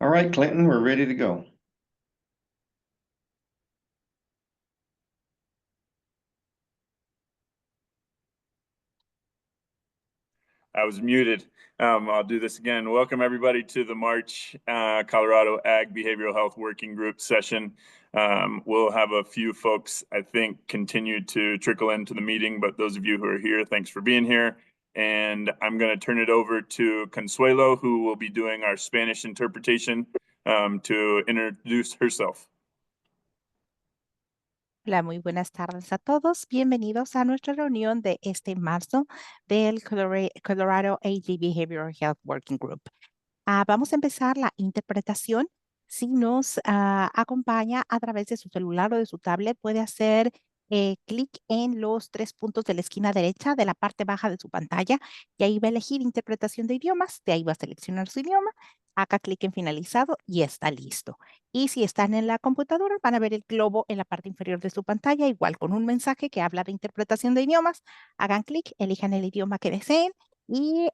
All right, Clinton, we're ready to go. I was muted. I'll do this again. Welcome everybody to the March Colorado Ag Behavioral Health Working Group session. We'll have a few folks, I think, continue to trickle into the meeting, but those of you who are here, thanks for being here. And I'm going to turn it over to Consuelo, who will be doing our Spanish interpretation, to introduce herself. Hola, muy buenas tardes a todos. Bienvenidos a nuestra reunión de este marzo del Colorado AG Behavioral Health Working Group. Vamos a empezar la interpretación. Si nos acompaña a través de su celular o de su tablet, puede hacer clic en los 3 puntos de la esquina derecha de la parte baja de su pantalla y ahí va a elegir interpretación de idiomas. De ahí va a seleccionar su idioma. Haga clic en finalizado y está listo. Y si están en la computadora, van a ver el globo en la parte inferior de su pantalla, igual con un mensaje que habla de interpretación de idiomas. Hagan clic, elijan el idioma que deseen y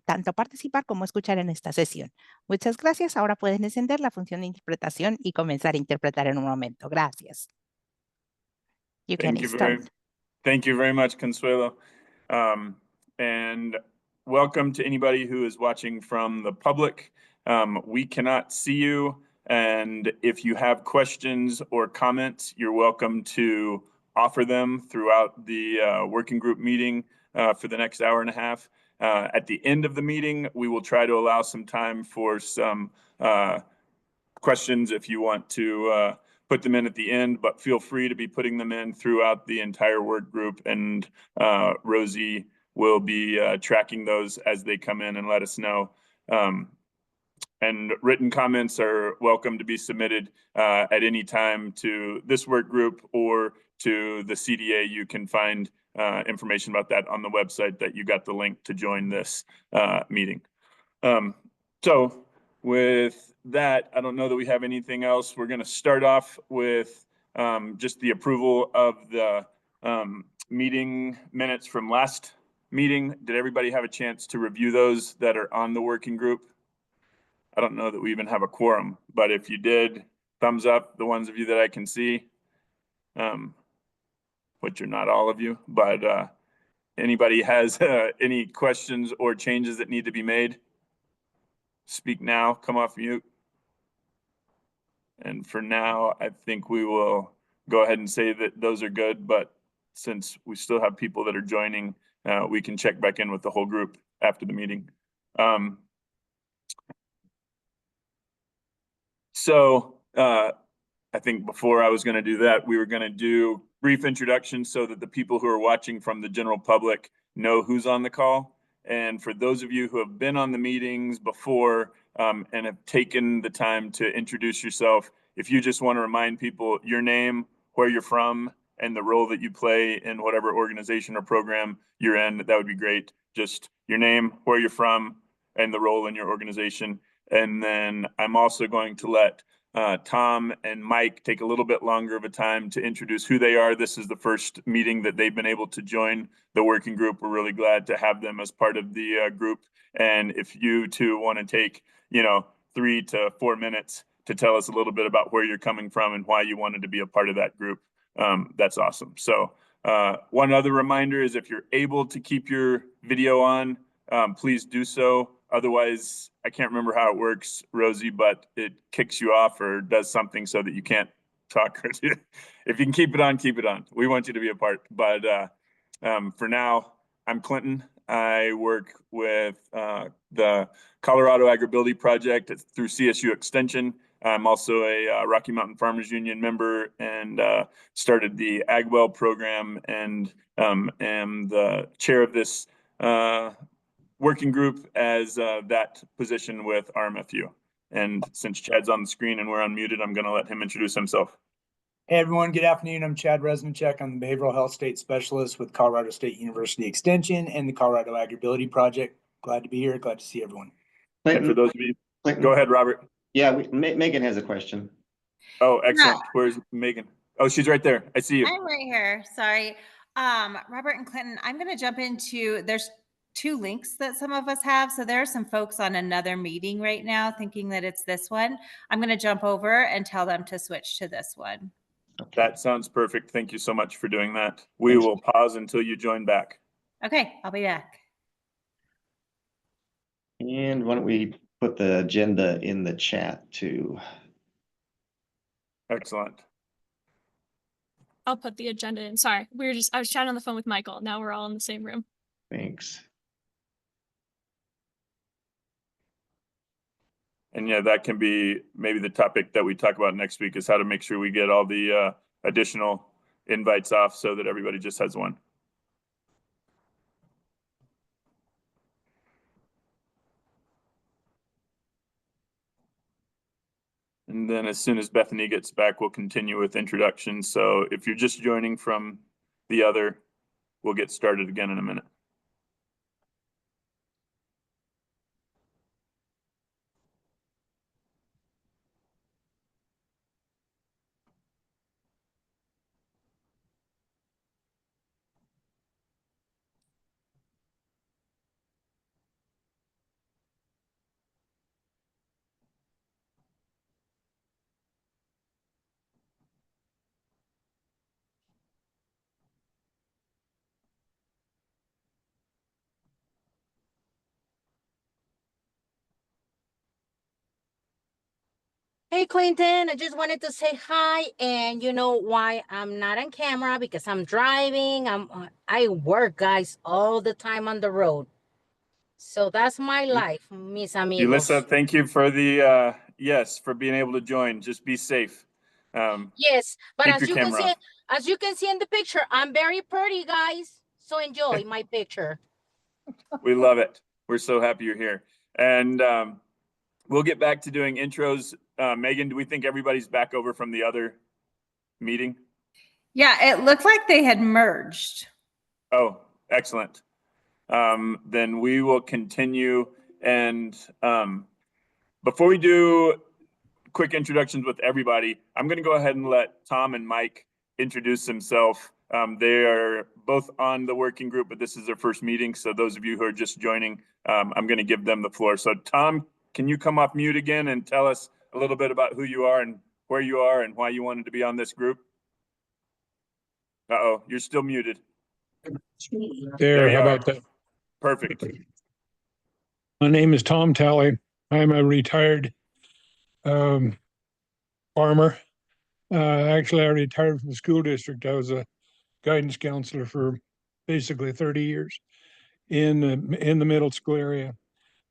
tanto participar como escuchar en esta sesión. Muchas gracias. Ahora pueden encender la función de interpretación y comenzar a interpretar en un momento. Gracias. You can start. Thank you very much, Consuelo. And welcome to anybody who is watching from the public. We cannot see you. And if you have questions or comments, you're welcome to offer them throughout the working group meeting for the next hour and a half. At the end of the meeting, we will try to allow some time for some questions if you want to put them in at the end, but feel free to be putting them in throughout the entire work group, and Rosie will be tracking those as they come in and let us know. And written comments are welcome to be submitted at any time to this work group or to the CDA. You can find information about that on the website that you got the link to join this meeting. So with that, I don't know that we have anything else. We're going to start off with just the approval of the meeting minutes from last meeting. Did everybody have a chance to review those that are on the working group? I don't know that we even have a quorum, but if you did, thumbs up, the ones of you that I can see, which are not all of you, but anybody has any questions or changes that need to be made? Speak now, come off mute. And for now, I think we will go ahead and say that those are good, but since we still have people that are joining, we can check back in with the whole group after the meeting. So I think before I was going to do that, we were going to do brief introductions so that the people who are watching from the general public know who's on the call. And for those of you who have been on the meetings before and have taken the time to introduce yourself, if you just want to remind people your name, where you're from, and the role that you play in whatever organization or program you're in, that would be great. Just your name, where you're from, and the role in your organization. And then I'm also going to let Tom and Mike take a little bit longer of a time to introduce who they are. This is the first meeting that they've been able to join the working group. We're really glad to have them as part of the group. And if you two want to take, 3 to 4 minutes to tell us a little bit about where you're coming from and why you wanted to be a part of that group, that's awesome. So one other reminder is if you're able to keep your video on, please do so. Otherwise, I can't remember how it works, Rosie, but it kicks you off or does something so that you can't talk. If you can keep it on, keep it on. We want you to be a part. But for now, I'm Clinton. I work with the Colorado Agribility Project through CSU Extension. I'm also a Rocky Mountain Farmers Union member and started the AgWell program and am the chair of this working group as that position with RMFU. And since Chad's on the screen and we're unmuted, I'm going to let him introduce himself. Hey everyone, good afternoon. I'm Chad Resnichek. I'm the Behavioral Health State Specialist with Colorado State University Extension and the Colorado Agribility Project. Glad to be here. Glad to see everyone. And for those of you, go ahead, Robert. Yeah, Megan has a question. Oh, excellent. Yeah. Where's Megan? Oh, she's right there. I see you. I'm right here. Sorry. Robert and Clinton, I'm going to jump into, there's two links that some of us have. So there are some folks on another meeting right now thinking that it's this one. I'm going to jump over and tell them to switch to this one. That sounds perfect. Thank you so much for doing that. We Thanks. will pause until you join back. Okay, I'll be back. And why don't we put the agenda in the chat too? Excellent. I'll put the agenda in. Sorry, I was chatting on the phone with Michael. Now we're all in the same room. Thanks. And yeah, that can be maybe the topic that we talk about next week, is how to make sure we get all the additional invites off so that everybody just has one. And then as soon as Bethany gets back, we'll continue with introductions. So if you're just joining from the other, we'll get started again in a minute. Hey, Clinton, I just wanted to say hi, and you know why I'm not on camera, because I'm driving. I work, guys, all the time on the road. So that's my life, mis amigos. Yulissa, thank you for the, yes, for being able to join. Just be safe. Yes, but keep as your you can camera see, off. as you can see in the picture, I'm very pretty, guys. So enjoy my picture. We love it. We're so happy you're here. And we'll get back to doing intros. Megan, do we think everybody's back over from the other meeting? Yeah, it looked like they had merged. Oh, excellent. Then we will continue. And before we do quick introductions with everybody, I'm going to go ahead and let Tom and Mike introduce themselves. They are both on the working group, but this is their first meeting. So those of you who are just joining, I'm going to give them the floor. So Tom, can you come off mute again and tell us a little bit about who you are and where you are and why you wanted to be on this group? Uh-oh, you're still muted. There, you how are. about that? Perfect. My name is Tom Talley. I'm a retired farmer. Actually, I retired from the school district. I was a guidance counselor for basically 30 years in the middle school area.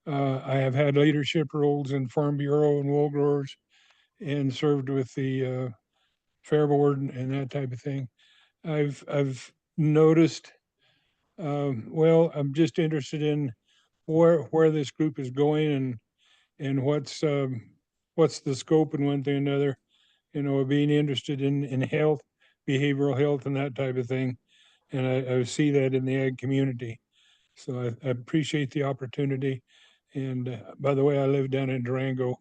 I have had leadership roles in Farm Bureau and wool growers, and served with the Fair Board and that type of thing. I've noticed. Well, I'm just interested in where this group is going, and what's the scope and one thing or another. You know, being interested in health, behavioral health, and that type of thing. And I see that in the ag community. So I appreciate the opportunity. And by the way, I live down in Durango,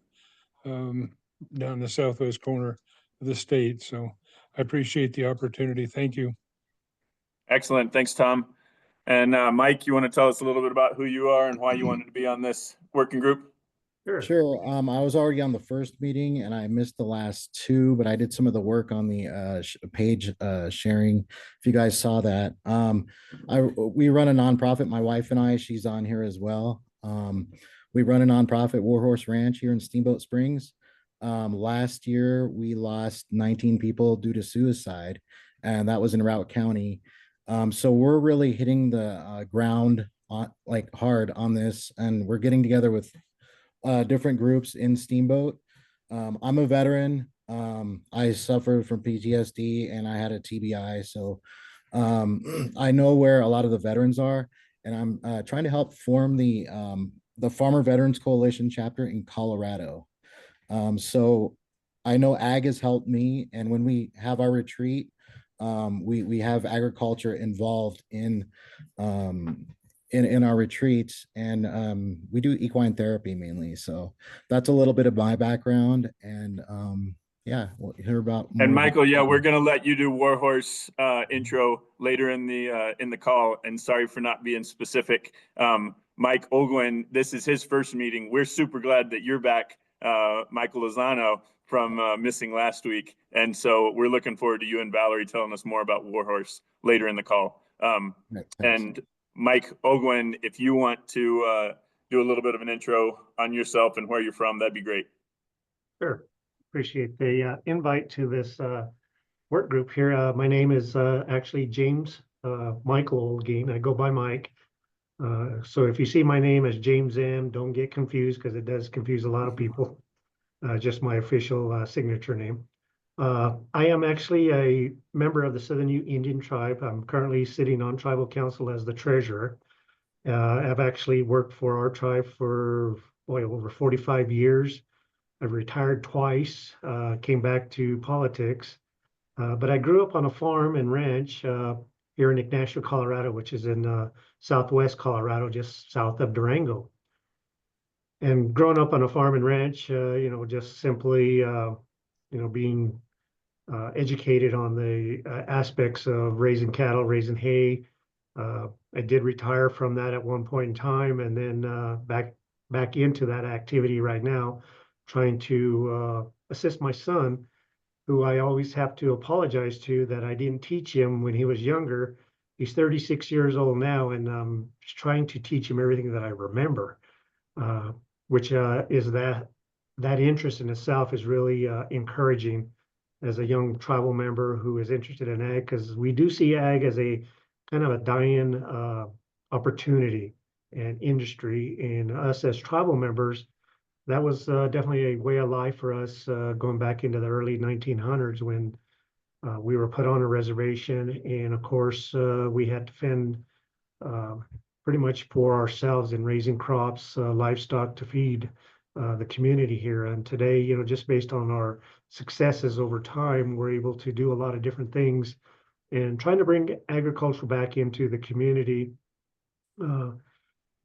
down the southwest corner of the state. So I appreciate the opportunity. Thank you. Excellent. Thanks, Tom. And Mike, you want to tell us a little bit about who you are and why you wanted to be on this working group? Sure. I was already on the first meeting and I missed the last two, but I did some of the work on the page sharing. If you guys saw that, we run a nonprofit. My wife and I, she's on here as well. We run a nonprofit, Warhorse Ranch, here in Steamboat Springs. Last year, we lost 19 people due to suicide, and that was in Routt County. So we're really hitting the ground on, like, hard on this, and we're getting together with different groups in Steamboat. I'm a veteran. I suffered from PTSD and I had a TBI. So I know where a lot of the veterans are, and I'm trying to help form the Farmer Veterans Coalition chapter in Colorado. So I know ag has helped me, and when we have our retreat, we have agriculture involved in our retreats, and we do equine therapy mainly. So that's a little bit of my background, and yeah, we'll hear about. And more Michael, about- yeah, we're gonna let you do Warhorse intro later in the call. And sorry for not being specific. Mike Ogwin, this is his first meeting. We're super glad that you're back, Michael Lozano, from missing last week. And so we're looking forward to you and Valery telling us more about Warhorse later in the call. Right, thanks. And Mike Ogwin, if you want to do a little bit of an intro on yourself and where you're from, that'd be great. Sure. Appreciate the invite to this work group here. My name is actually James Michael Olguin. I go by Mike. So if you see my name as James M, don't get confused because it does confuse a lot of people. Just my official signature name. I am actually a member of the Southern Ute Indian tribe. I'm currently sitting on tribal council as the treasurer. I've actually worked for our tribe for over 45 years. I've retired twice, came back to politics, but I grew up on a farm and ranch here in Ignacio, Colorado, which is in southwest Colorado, just south of Durango. And growing up on a farm and ranch, just simply, being educated on the aspects of raising cattle, raising hay. I did retire from that at one point in time, and then back into that activity right now, trying to assist my son, who I always have to apologize to that I didn't teach him when he was younger. He's 36 years old now, and I'm trying to teach him everything that I remember, which is that interest in itself is really encouraging as a young tribal member who is interested in ag, because we do see ag as a kind of a dying opportunity and industry. And us as tribal members, that was definitely a way of life for us going back into the early 1900s when we were put on a reservation. And of course, we had to fend pretty much for ourselves in raising crops, livestock to feed the community here. And today, just based on our successes over time, we're able to do a lot of different things and trying to bring agriculture back into the community.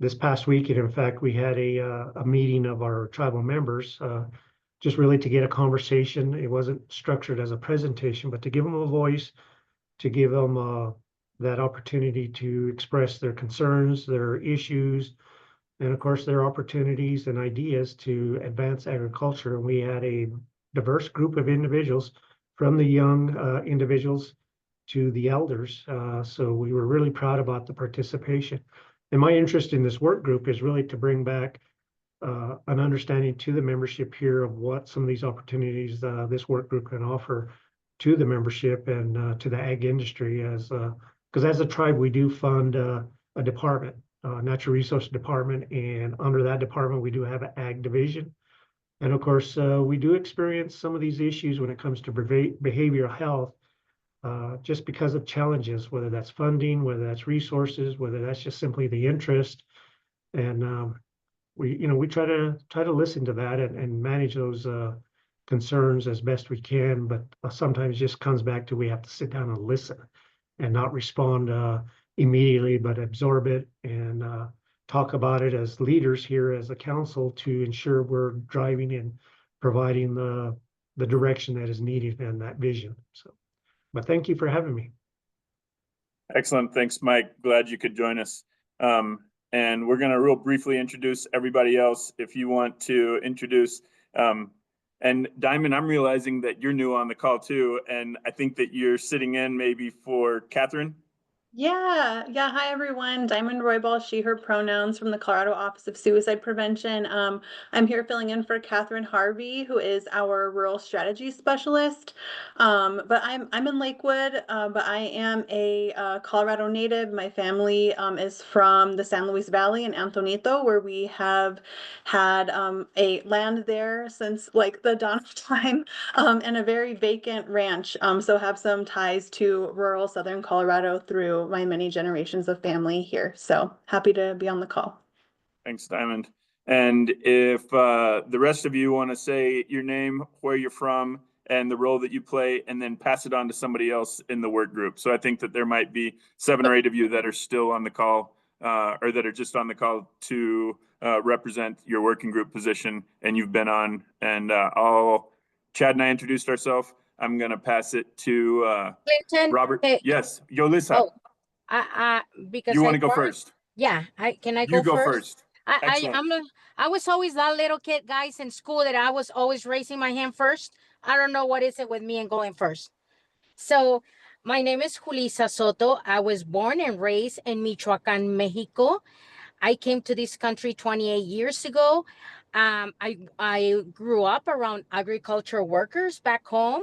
This past weekend, in fact, we had a meeting of our tribal members, just really to get a conversation. It wasn't structured as a presentation, but to give them a voice, to give them that opportunity to express their concerns, their issues, and of course, their opportunities and ideas to advance agriculture. And we had a diverse group of individuals, from the young individuals to the elders. So we were really proud about the participation. And my interest in this work group is really to bring back an understanding to the membership here of what some of these opportunities this work group can offer to the membership and to the ag industry, because as a tribe, we do fund a department, natural resource department, and under that department, we do have an ag division. And of course, we do experience some of these issues when it comes to behavioral health, just because of challenges, whether that's funding, whether that's resources, whether that's just simply the interest. And we try to listen to that and manage those concerns as best we can, but sometimes it just comes back to we have to sit down and listen and not respond immediately, but absorb it and talk about it as leaders here as a council to ensure we're driving and providing the direction that is needed and that vision. So, but thank you for having me. Excellent. Thanks, Mike. Glad you could join us. And we're going to real briefly introduce everybody else if you want to introduce. And Diamond, I'm realizing that you're new on the call too. And I think that you're sitting in maybe for Catherine. Yeah. Hi, everyone. Diamond Roybal, she, her pronouns, from the Colorado Office of Suicide Prevention. I'm here filling in for Catherine Harvey, who is our Rural Strategy Specialist. But I'm in Lakewood, but I am a Colorado native. My family is from the San Luis Valley in Antonito, where we have had a land there since like the dawn of time, and a very vacant ranch. So have some ties to rural Southern Colorado through my many generations of family here. So happy to be on the call. Thanks, Diamond. And if the rest of you want to say your name, where you're from, and the role that you play, and then pass it on to somebody else in the work group. So I think that there might be 7 or 8 of you that are still on the call or that are just on the call to represent your working group position, and you've been on. And I'll Chad and I introduced ourselves. I'm going to pass it to Clinton. Robert. Hey, Yes, Yolissa, oh, because you want to go work- first? Yeah, can I You go go first? first. Excellent. I was always that little kid, guys, in school that I was always raising my hand first. I don't know what is it with me and going first. So my name is Julissa Soto. I was born and raised in Michoacan, Mexico. I came to this country 28 years ago. I grew up around agriculture workers back home.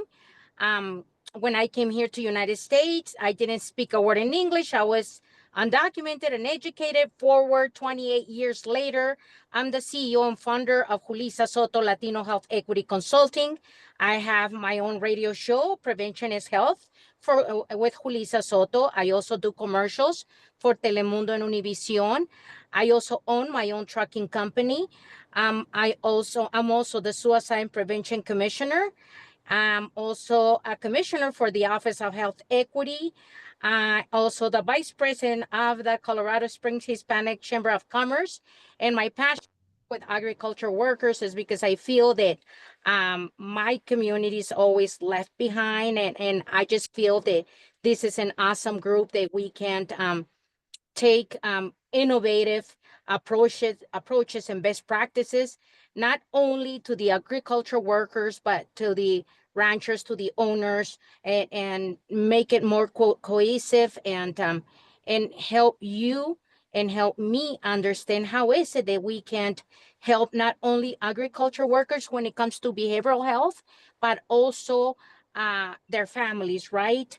When I came here to United States, I didn't speak a word in English. I was undocumented and educated. Forward 28 years later, I'm the CEO and founder of Julissa Soto Latino Health Equity Consulting. I have my own radio show, Prevention is Health, with Julissa Soto. I also do commercials for Telemundo and Univision. I also own my own trucking company. I'm also the Suicide Prevention Commissioner. I'm also a commissioner for the Office of Health Equity. Also the vice president of the Colorado Springs Hispanic Chamber of Commerce. And my passion with agriculture workers is because I feel that my community is always left behind. And I just feel that this is an awesome group that we can take innovative approaches and best practices, not only to the agriculture workers, but to the ranchers, to the owners, and make it more cohesive and help you and help me understand how is it that we can help not only agriculture workers when it comes to behavioral health, but also their families, right?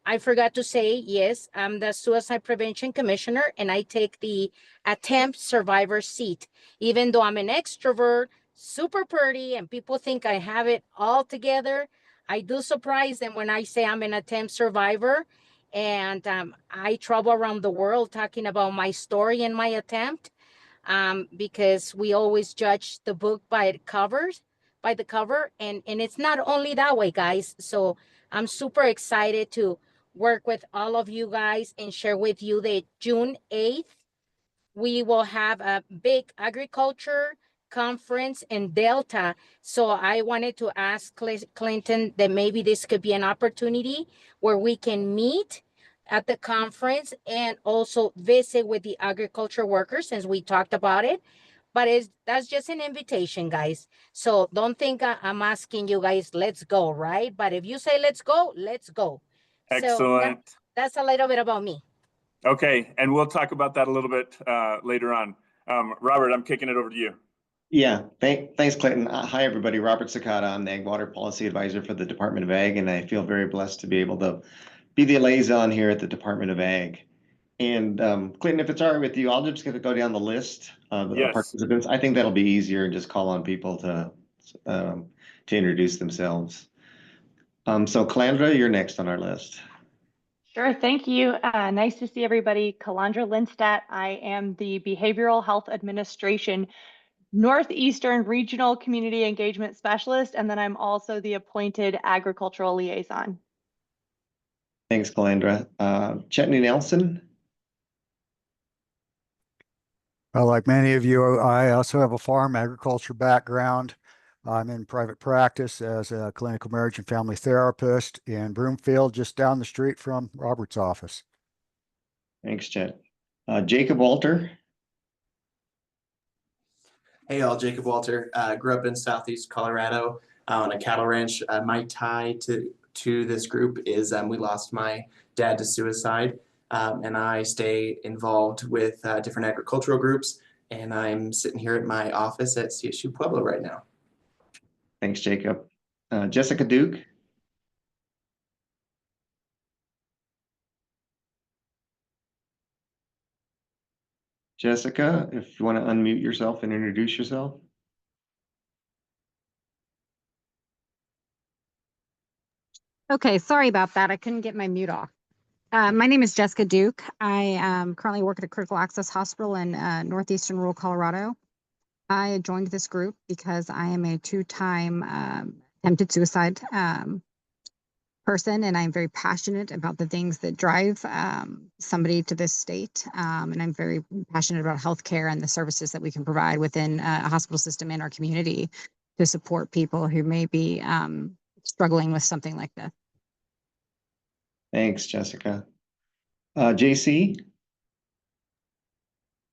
I forgot to say, yes, I'm the Suicide Prevention Commissioner, and I take the attempt survivor seat. Even though I'm an extrovert, super pretty, and people think I have it all together, I do surprise them when I say I'm an attempt survivor. And I travel around the world talking about my story and my attempt, because we always judge the book by the cover, and it's not only that way, guys. So I'm super excited to work with all of you guys and share with you that June 8th, we will have a big agriculture conference in Delta. So I wanted to ask Clinton that maybe this could be an opportunity where we can meet at the conference and also visit with the agriculture workers, since we talked about it. But that's just an invitation, guys. So don't think I'm asking you guys, let's go, right? But if you say let's go, let's go. So Excellent. that's a little bit about me. Okay, and we'll talk about that a little bit later on. Robert, I'm kicking it over to you. Yeah, thanks, Clinton. Hi, everybody. Robert Sakata. I'm the Ag Water Policy Advisor for the Department of Ag, and I feel very blessed to be able to be the liaison here at the Department of Ag. And Clinton, if it's all right with you, I'll just gonna go down the list of the Yes. participants. I think that'll be easier and just call on people to introduce themselves. So Calandra, you're next on our list. Sure, thank you. Nice to see everybody. Calandra Lindstadt. I am the Behavioral Health Administration Northeastern Regional Community Engagement Specialist, and then I'm also the appointed Agricultural Liaison. Thanks, Calandra. Chetney Nelson. Well, like many of you, I also have a farm agriculture background. I'm in private practice as a clinical marriage and family therapist in Broomfield, just down the street from Robert's office. Thanks, Chet. Jacob Walter. Hey all, Jacob Walter. Grew up in Southeast Colorado on a cattle ranch. My tie to this group is we lost my dad to suicide, and I stay involved with different agricultural groups, and I'm sitting here at my office at CSU Pueblo right now. Thanks, Jacob. Jessica Duke. Jessica, if you want to unmute yourself and introduce yourself. Okay, sorry about that. I couldn't get my mute off. My name is Jessica Duke. I currently work at a critical access hospital in northeastern rural Colorado. I joined this group because I am a two-time attempted suicide person, and I'm very passionate about the things that drive somebody to this state. And I'm very passionate about healthcare and the services that we can provide within a hospital system in our community. to support people who may be struggling with something like this. Thanks, Jessica. JC?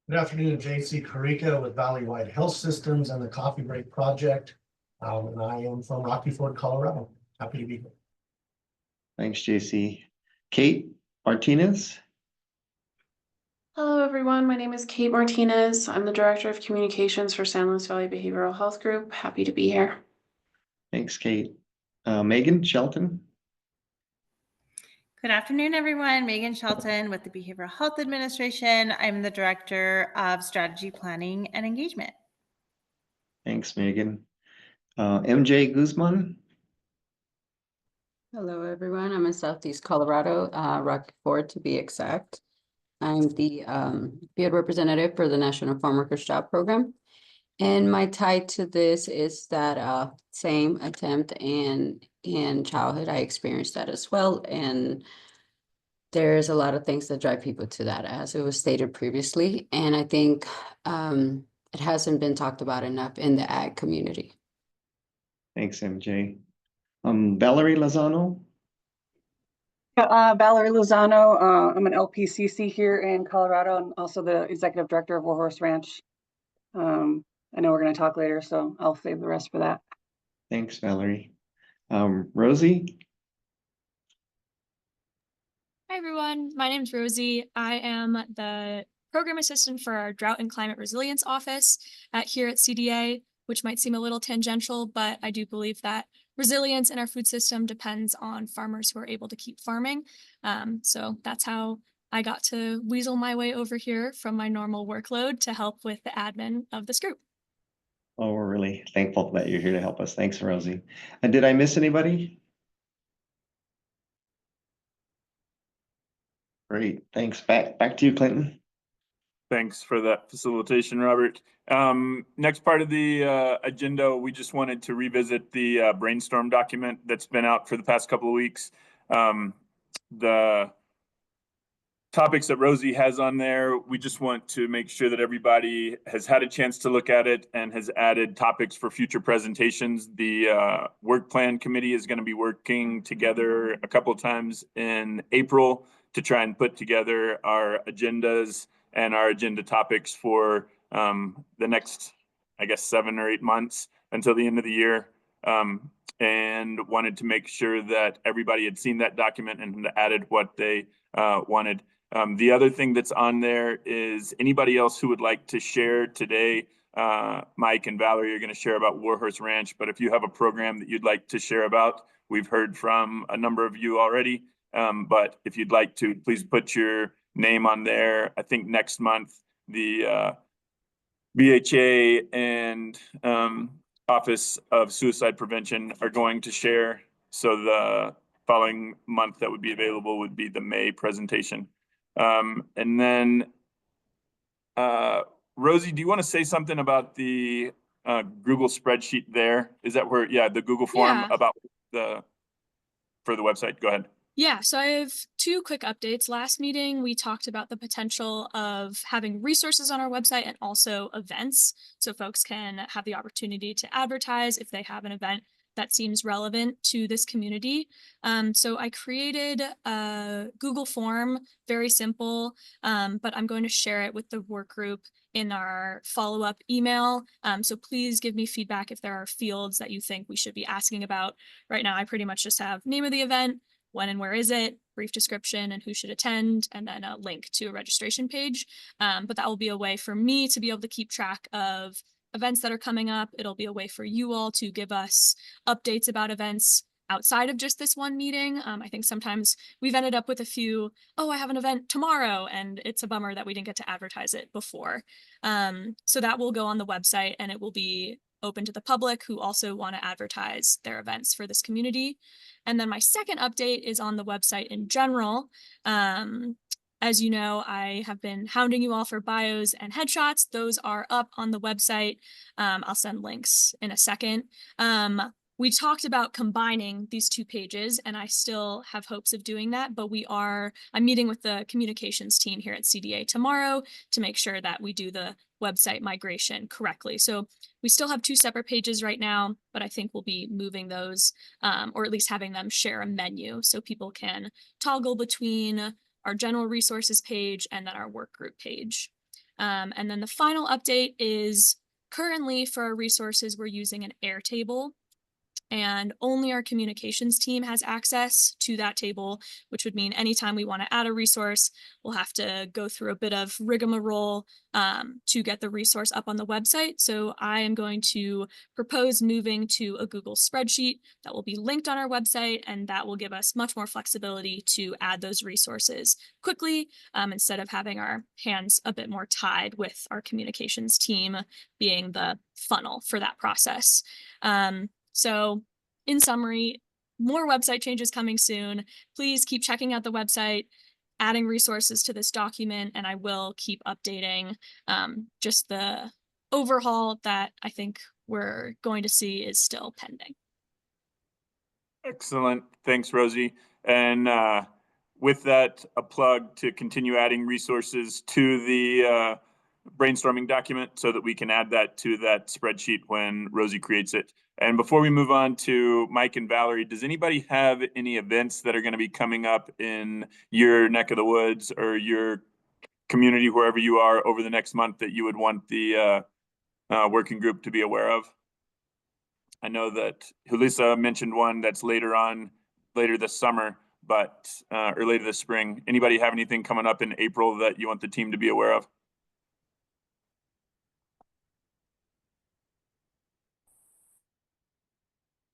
Good afternoon, JC Carica with Valley Wide Health Systems and the Coffee Break Project. And I am from Rocky Ford, Colorado. Happy to be here. Thanks, JC. Kate Martinez? Hello, everyone. My name is Kate Martinez. I'm the Director of Communications for San Luis Valley Behavioral Health Group. Happy to be here. Thanks, Kate. Megan Shelton? Good afternoon, everyone. Megan Shelton with the Behavioral Health Administration. I'm the Director of Strategy Planning and Engagement. Thanks, Megan. MJ Guzman? Hello, everyone. I'm in Southeast Colorado, Rocky Ford to be exact. I'm the field representative for the National Farm Workers Job Program. And my tie to this is that same attempt and in childhood, I experienced that as well. And there's a lot of things that drive people to that, as it was stated previously. And I think it hasn't been talked about enough in the ag community. Thanks, MJ. Valery Lozano? Valery Lozano. I'm an LPCC here in Colorado and also the Executive Director of Warhorse Ranch. I know we're going to talk later, so I'll save the rest for that. Thanks, Valerie. Rosie? Hi, everyone. My name's Rosie. I am the program assistant for our Drought and Climate Resilience Office here at CDA, which might seem a little tangential, but I do believe that resilience in our food system depends on farmers who are able to keep farming. So that's how I got to weasel my way over here from my normal workload to help with the admin of this group. Oh, we're really thankful that you're here to help us. Thanks, Rosie. And did I miss anybody? Great, thanks. Back to you, Clinton. Thanks for that facilitation, Robert. Next part of the agenda, we just wanted to revisit the brainstorm document that's been out for the past couple of weeks. The topics that Rosie has on there, we just want to make sure that everybody has had a chance to look at it and has added topics for future presentations. The work plan committee is going to be working together a couple of times in April to try and put together our agendas and our agenda topics for the next, I guess, 7 or 8 months until the end of the year. And wanted to make sure that everybody had seen that document and added what they wanted. The other thing that's on there is anybody else who would like to share today. Mike and Valerie are going to share about Warhorse Ranch, but if you have a program that you'd like to share about, we've heard from a number of you already. But if you'd like to, please put your name on there. I think next month, the BHA and Office of Suicide Prevention are going to share. So the following month that would be available would be the May presentation. And then, Rosie, do you want to say something about the Google spreadsheet there? Is that where, yeah, the Google form about for the website? Go ahead. Yeah, so I have 2 quick updates. Last meeting, we talked about the potential of having resources on our website and also events, so folks can have the opportunity to advertise if they have an event that seems relevant to this community. So I created a Google form, very simple, but I'm going to share it with the work group in our follow-up email. So please give me feedback if there are fields that you think we should be asking about. Right now, I pretty much just have name of the event, when and where is it, brief description and who should attend, and then a link to a registration page. But that will be a way for me to be able to keep track of events that are coming up. It'll be a way for you all to give us updates about events outside of just this one meeting. I think sometimes we've ended up with a few, oh, I have an event tomorrow, and it's a bummer that we didn't get to advertise it before. So that will go on the website and it will be open to the public who also want to advertise their events for this community. And then my second update is on the website in general. As you know, I have been hounding you all for bios and headshots. Those are up on the website. I'll send links in a second. we talked about combining these two pages, and I still have hopes of doing that, but I'm meeting with the communications team here at CDA tomorrow to make sure that we do the website migration correctly. So we still have two separate pages right now, but I think we'll be moving those, or at least having them share a menu so people can toggle between our general resources page and then our work group page. And then the final update is currently for our resources, we're using an Airtable, and only our communications team has access to that table, which would mean anytime we want to add a resource, we'll have to go through a bit of rigmarole to get the resource up on the website. So I am going to propose moving to a Google spreadsheet that will be linked on our website, and that will give us much more flexibility to add those resources quickly instead of having our hands a bit more tied with our communications team being the funnel for that process. So in summary, more website changes coming soon. Please keep checking out the website, adding resources to this document, and I will keep updating. Just the overhaul that I think we're going to see is still pending. Excellent. Thanks, Rosie. And with that, a plug to continue adding resources to the brainstorming document so that we can add that to that spreadsheet when Rosie creates it. And before we move on to Mike and Valerie, does anybody have any events that are going to be coming up in your neck of the woods or your community, wherever you are, over the next month that you would want the working group to be aware of? I know that Julissa mentioned one that's later this summer, but or later this spring. Anybody have anything coming up in April that you want the team to be aware of?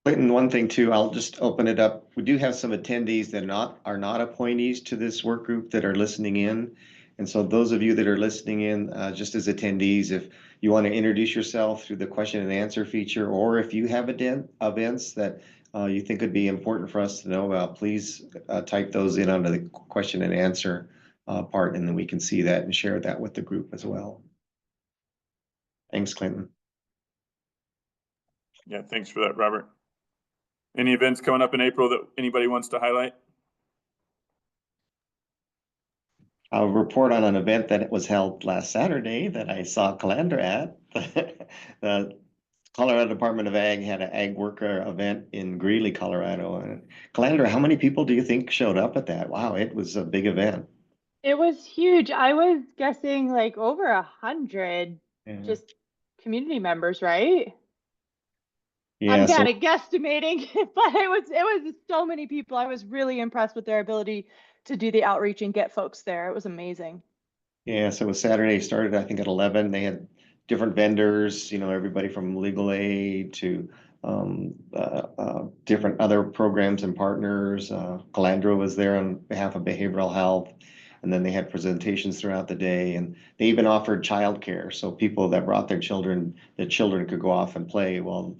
Clinton, one thing too, I'll just open it up. We do have some attendees that are not appointees to this work group that are listening in. And so those of you that are listening in, just as attendees, if you want to introduce yourself through the question and answer feature, or if you have events that you think would be important for us to know about, please type those in under the question and answer part, and then we can see that and share that with the group as well. Thanks, Clinton. Yeah, thanks for that, Robert. Any events coming up in April that anybody wants to highlight? I'll report on an event that was held last Saturday that I saw Calandra at. The Colorado Department of Ag had an ag worker event in Greeley, Colorado. And Calandra, how many people do you think showed up at that? Wow, it was a big event. It was huge. I was guessing like over 100 just community members, right? Yeah, I'm so kind of guesstimating, but it was so many people. I was really impressed with their ability to do the outreach and get folks there. It was amazing. yeah, so it was Saturday, started I think at 11. They had different vendors, everybody from legal aid to different other programs and partners. Calandra was there on behalf of behavioral health. And then they had presentations throughout the day, and they even offered childcare. So people that brought their children, the children could go off and play while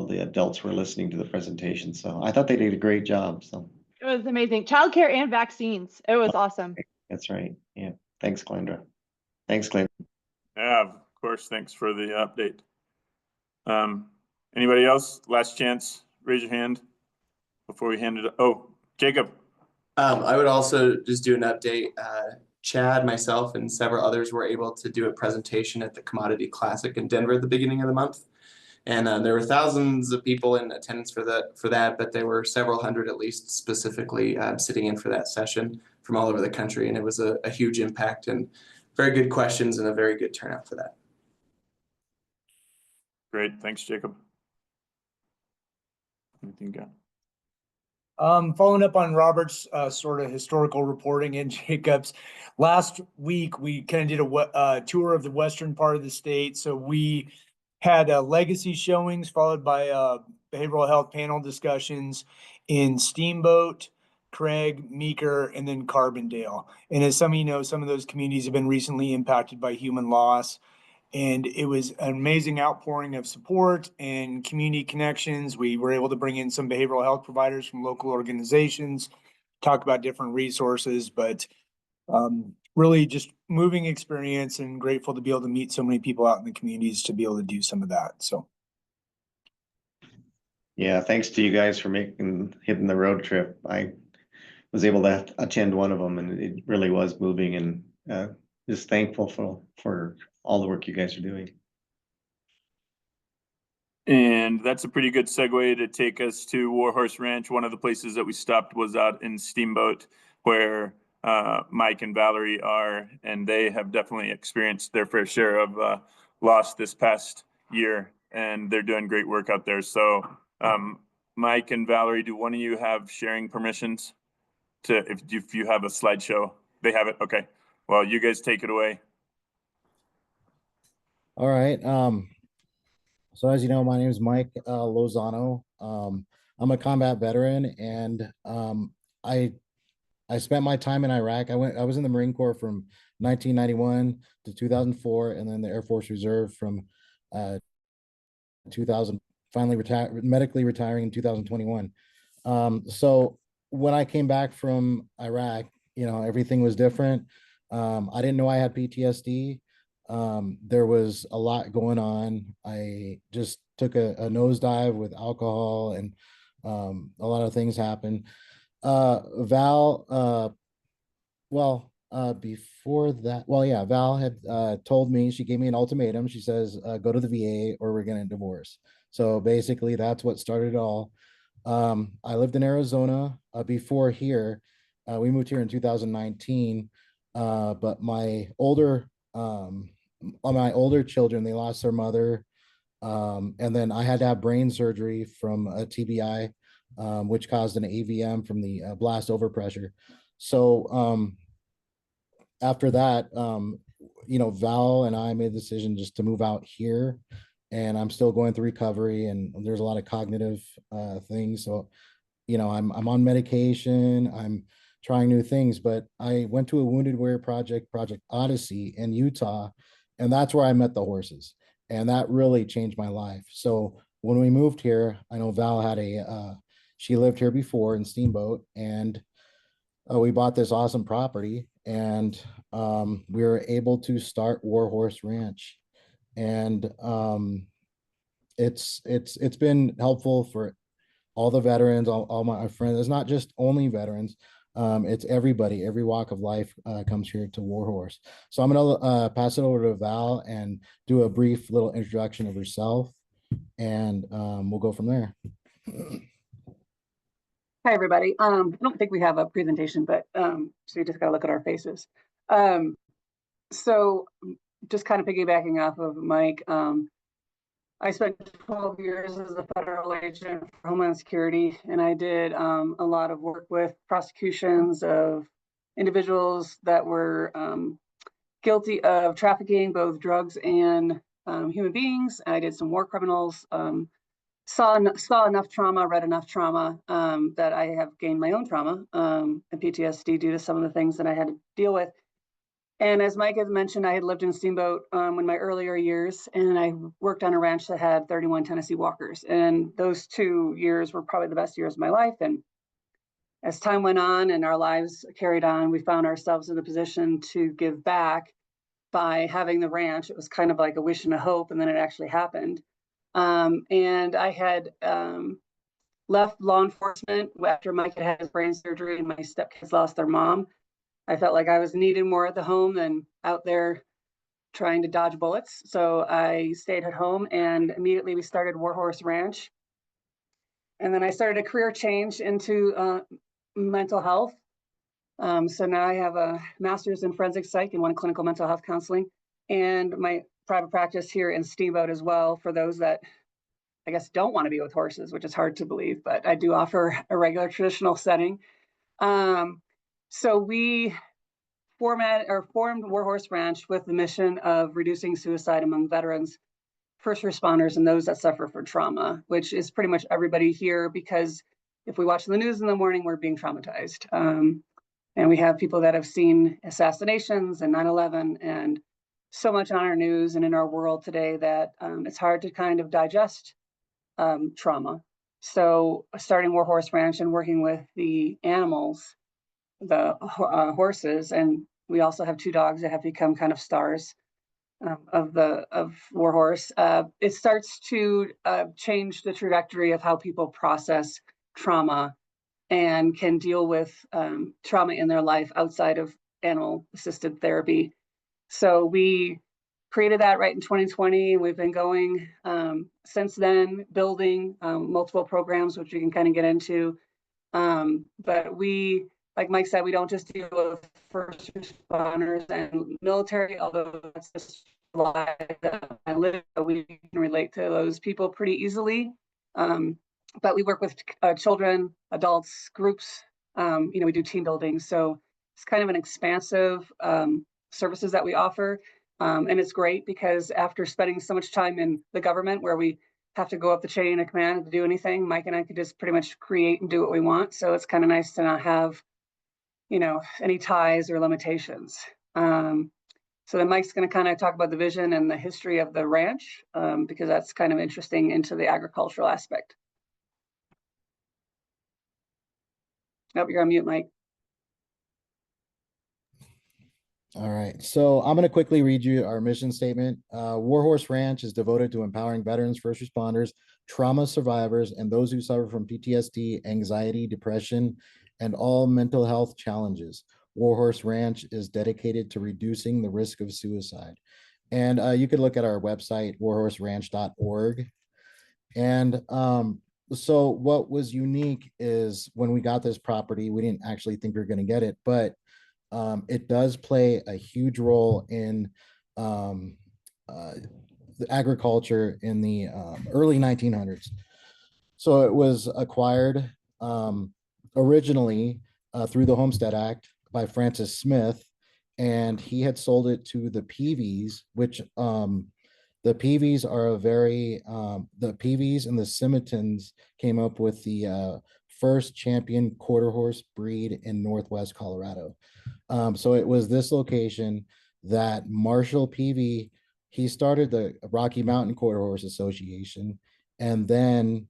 the adults were listening to the presentation. So I thought they did a great job. So it was amazing. Childcare and vaccines. It was awesome. That's right. Yeah. Thanks, Calandra. Thanks, Clinton. Yeah, of course. Thanks for the update. Anybody else? Last chance. Raise your hand before we hand it. Oh, Jacob. I would also just do an update. Chad, myself, and several others were able to do a presentation at the Commodity Classic in Denver at the beginning of the month. And there were thousands of people in attendance for that, but there were several hundred at least specifically sitting in for that session from all over the country. And it was a huge impact and very good questions and a very good turnout for that. Great. Thanks, Jacob. Anything got? Following up on Robert's sort of historical reporting and Jacob's, last week we kind of did a tour of the western part of the state. So we had legacy showings followed by behavioral health panel discussions in Steamboat, Craig, Meeker, and then Carbondale. And as some of you know, some of those communities have been recently impacted by human loss. And it was an amazing outpouring of support and community connections. We were able to bring in some behavioral health providers from local organizations, talk about different resources, but really just moving experience and grateful to be able to meet so many people out in the communities to be able to do some of that. So. Yeah, thanks to you guys for hitting the road trip. I was able to attend one of them, and it really was moving, and just thankful for all the work you guys are doing. And that's a pretty good segue to take us to Warhorse Ranch. One of the places that we stopped was out in Steamboat, where Mike and Valerie are, and they have definitely experienced their fair share of loss this past year, and they're doing great work out there. So Mike and Valerie, do one of you have sharing permissions to, if you have a slideshow? They have it, okay. Well, you guys take it away. All right. So as you know, my name is Mike Lozano. I'm a combat veteran, and I spent my time in Iraq. I was in the Marine Corps from 1991 to 2004, and then the Air Force Reserve from 2000, finally medically retiring in 2021. So when I came back from Iraq, everything was different. I didn't know I had PTSD. There was a lot going on. I just took a nosedive with alcohol, and a lot of things happened. Val, before that, Val had told me, she gave me an ultimatum. She says, go to the VA or we're going to divorce. So basically that's what started it all. I lived in Arizona before here. We moved here in 2019, but my older children, they lost their mother. And then I had to have brain surgery from a TBI, which caused an AVM from the blast overpressure. So after that, Val and I made the decision just to move out here, and I'm still going through recovery, and there's a lot of cognitive things. So, I'm on medication, I'm trying new things, but I went to a Wounded Warrior Project Odyssey in Utah, and that's where I met the horses. And that really changed my life. So when we moved here, I know Val had she lived here before in Steamboat, and we bought this awesome property, and we were able to start Warhorse Ranch. And it's been helpful for all the veterans, all my friends. It's not just only veterans. It's everybody, every walk of life comes here to Warhorse. So I'm gonna pass it over to Val and do a brief little introduction of herself, and we'll go from there. Hi, everybody. I don't think we have a presentation, but so you just gotta look at our faces. So just kind of piggybacking off of Mike, I spent 12 years as a federal agent for Homeland Security, and I did a lot of work with prosecutions of individuals that were guilty of trafficking, both drugs and human beings. I did some war criminals, saw enough trauma, read enough trauma that I have gained my own trauma and PTSD due to some of the things that I had to deal with. And as Mike had mentioned, I had lived in Steamboat in my earlier years, and I worked on a ranch that had 31 Tennessee Walkers. And those 2 years were probably the best years of my life. And as time went on and our lives carried on, we found ourselves in a position to give back by having the ranch. It was kind of like a wish and a hope, and then it actually happened. And I had left law enforcement after Mike had his brain surgery and my stepkids lost their mom. I felt like I was needed more at the home than out there trying to dodge bullets. So I stayed at home, and immediately we started Warhorse Ranch. And then I started a career change into mental health. So now I have a master's in forensic psych and one in clinical mental health counseling, and my private practice here in Steamboat as well for those that I guess don't want to be with horses, which is hard to believe, but I do offer a regular traditional setting. So we formed Warhorse Ranch with the mission of reducing suicide among veterans, first responders, and those that suffer from trauma, which is pretty much everybody here, because if we watch the news in the morning, we're being traumatized. And we have people that have seen assassinations and 9/11 and so much on our news and in our world today that it's hard to kind of digest trauma. So starting Warhorse Ranch and working with the animals, the horses, and we also have 2 dogs that have become kind of stars of Warhorse, it starts to change the trajectory of how people process trauma and can deal with trauma in their life outside of animal-assisted therapy. So we created that right in 2020. We've been going since then, building multiple programs, which we can kind of get into. But we, like Mike said, we don't just deal with first responders and military, although that's just a life that I live, we can relate to those people pretty easily. But we work with children, adults, groups, we do team building. So it's kind of an expansive services that we offer. And it's great because after spending so much time in the government where we have to go up the chain of command to do anything, Mike and I could just pretty much create and do what we want. So it's kind of nice to not have, any ties or limitations. So then Mike's going to kind of talk about the vision and the history of the ranch, because that's kind of interesting into the agricultural aspect. Oh, you're on mute, Mike. All right, so I'm going to quickly read you our mission statement. Warhorse Ranch is devoted to empowering veterans, first responders, trauma survivors, and those who suffer from PTSD, anxiety, depression, and all mental health challenges. Warhorse Ranch is dedicated to reducing the risk of suicide. And you could look at our website, warhorseranch.org. And so what was unique is when we got this property, we didn't actually think we were going to get it, but it does play a huge role in the agriculture in the early 1900s. So it was acquired originally through the Homestead Act by Francis Smith, and he had sold it to the Peavies, which the Peavies are a very, the Peavies and the Simitons came up with the first champion quarter horse breed in Northwest Colorado. So it was this location that Marshall Peavy, he started the Rocky Mountain Quarter Horse Association, and then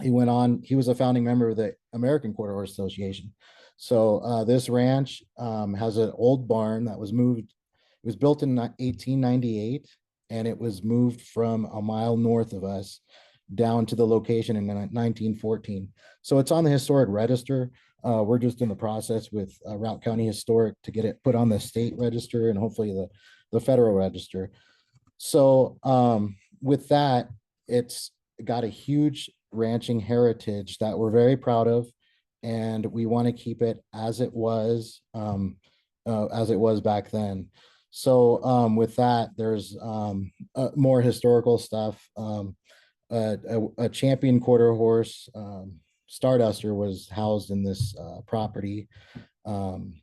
he went on, he was a founding member of the American Quarter Horse Association. So this ranch has an old barn that was moved. It was built in 1898, and it was moved from a mile north of us down to the location in 1914. So it's on the historic register. We're just in the process with Routt County Historic to get it put on the state register and hopefully the federal register. So with that, it's got a huge ranching heritage that we're very proud of, and we want to keep it as it was back then. So with that, there's more historical stuff. A champion quarter horse, Starduster, was housed in this property, and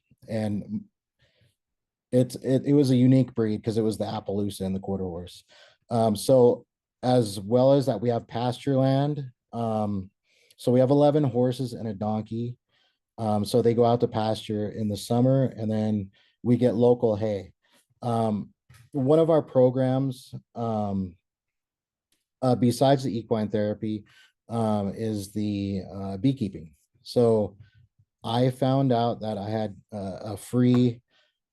it was a unique breed because it was the Appaloosa and the quarter horse. So as well as that, we have pasture land. So we have 11 horses and a donkey. So they go out to pasture in the summer, and then we get local hay. One of our programs, besides the equine therapy, is the beekeeping. So I found out that I had a free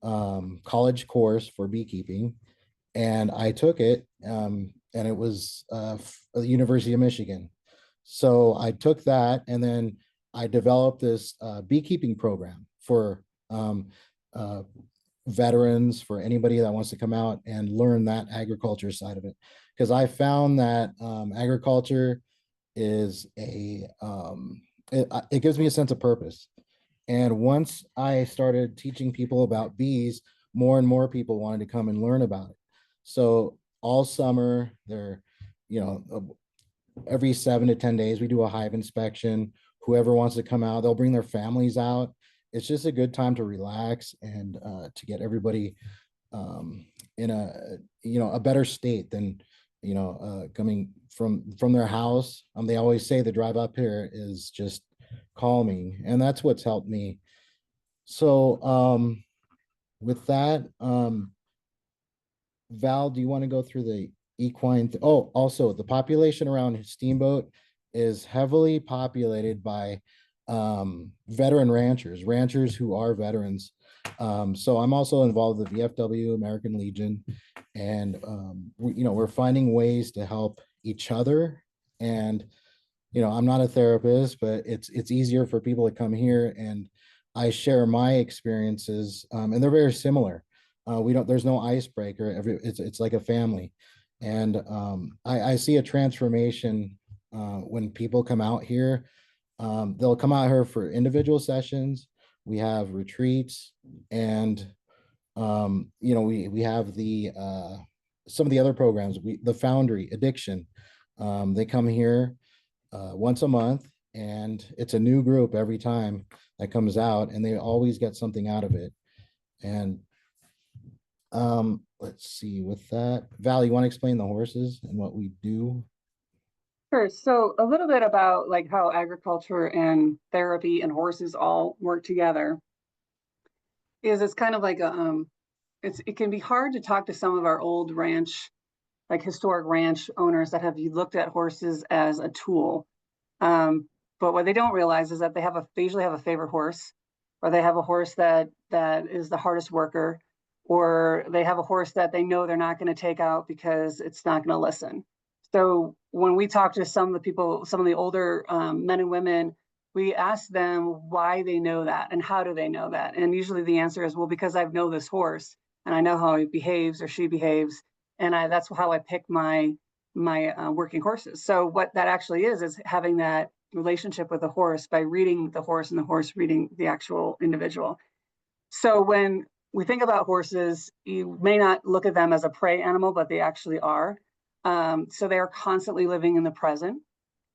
college course for beekeeping, and I took it, and it was the University of Michigan. So I took that, and then I developed this beekeeping program for veterans, for anybody that wants to come out and learn that agriculture side of it. Because I found that agriculture is it gives me a sense of purpose. And once I started teaching people about bees, more and more people wanted to come and learn about it. So all summer, they're, every 7 to 10 days, we do a hive inspection. Whoever wants to come out, they'll bring their families out. It's just a good time to relax and to get everybody in a better state than coming from their house. They always say the drive up here is just calming, and that's what's helped me. So with that, Val, do you want to go through the equine? Also the population around Steamboat is heavily populated by veteran ranchers who are veterans. So I'm also involved with VFW, American Legion, and we're finding ways to help each other. And I'm not a therapist, but it's easier for people to come here and I share my experiences, and they're very similar. There's no icebreaker. It's like a family, and I see a transformation when people come out here. They'll come out here for individual sessions. We have retreats, and we have the some of the other programs. The Foundry Addiction. They come here once a month, and it's a new group every time that comes out, and they always get something out of it. And let's see, with that, Val, you want to explain the horses and what we do? Sure. So a little bit about like how agriculture and therapy and horses all work together is it's kind of like it can be hard to talk to some of our old ranch, like historic ranch owners that have looked at horses as a tool. But what they don't realize is that they usually have a favorite horse, or they have a horse that is the hardest worker, or they have a horse that they know they're not going to take out because it's not going to listen. So when we talk to some of the people, some of the older men and women, we ask them why they know that and how do they know that. And usually the answer is, well, because I know this horse and I know how he behaves or she behaves, and that's how I pick my working horses. So what that actually is having that relationship with the horse by reading the horse and the horse reading the actual individual. So when we think about horses, you may not look at them as a prey animal, but they actually are. So they are constantly living in the present.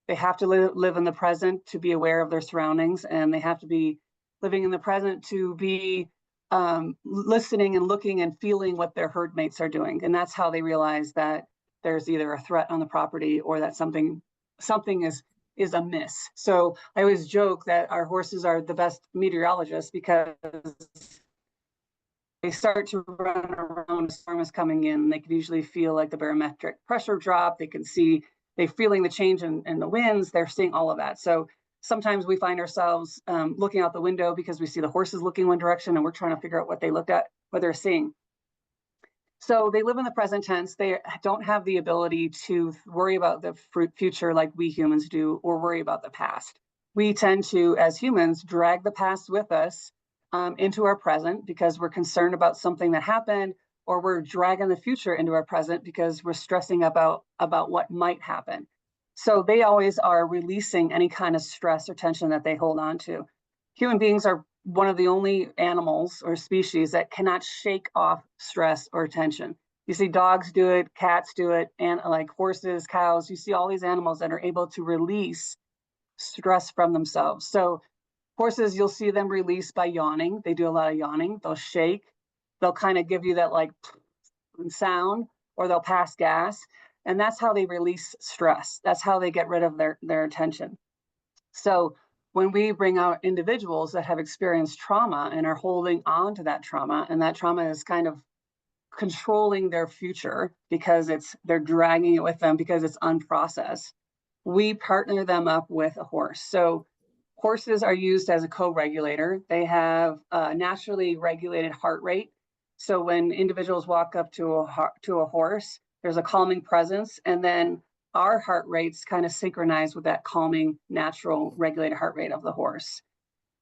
They have to live in the present to be aware of their surroundings, and they have to be living in the present to be listening and looking and feeling what their herd mates are doing. And that's how they realize that there's either a threat on the property or that something is amiss. So I always joke that our horses are the best meteorologists because they start to run around, a storm is coming in. They can usually feel like the barometric pressure drop. They're feeling the change in the winds. They're seeing all of that. So sometimes we find ourselves looking out the window because we see the horses looking one direction and we're trying to figure out what they're seeing. So they live in the present tense. They don't have the ability to worry about the future like we humans do, or worry about the past. We tend to, as humans, drag the past with us into our present because we're concerned about something that happened, or we're dragging the future into our present because we're stressing about what might happen. So they always are releasing any kind of stress or tension that they hold on to. Human beings are one of the only animals or species that cannot shake off stress or tension. You see dogs do it, cats do it, and like horses, cows, you see all these animals that are able to release stress from themselves. So horses, you'll see them release by yawning. They do a lot of yawning. They'll shake. They'll kind of give you that like sound, or they'll pass gas. And that's how they release stress. That's how they get rid of their tension. So when we bring out individuals that have experienced trauma and are holding on to that trauma, and that trauma is kind of controlling their future because they're dragging it with them because it's unprocessed, we partner them up with a horse. So horses are used as a co-regulator. They have a naturally regulated heart rate. So when individuals walk up to a horse, there's a calming presence, and then our heart rates kind of synchronize with that calming, natural, regulated heart rate of the horse.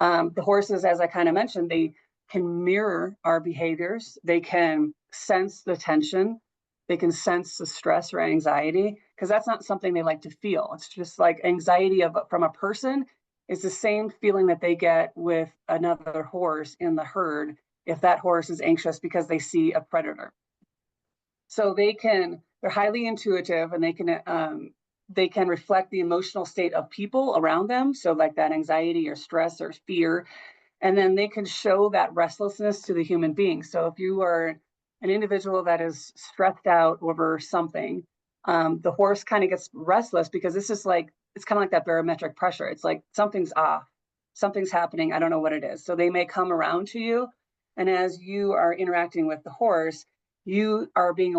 The horses, as I kind of mentioned, they can mirror our behaviors. They can sense the tension. They can sense the stress or anxiety, because that's not something they like to feel. It's just like anxiety from a person is the same feeling that they get with another horse in the herd if that horse is anxious because they see a predator. So they're highly intuitive, and they can reflect the emotional state of people around them. So like that anxiety or stress or fear, and then they can show that restlessness to the human being. So if you are an individual that is stressed out over something, the horse kind of gets restless because it's kind of like that barometric pressure. It's like something's off, something's happening. I don't know what it is. So they may come around to you, and as you are interacting with the horse, you are being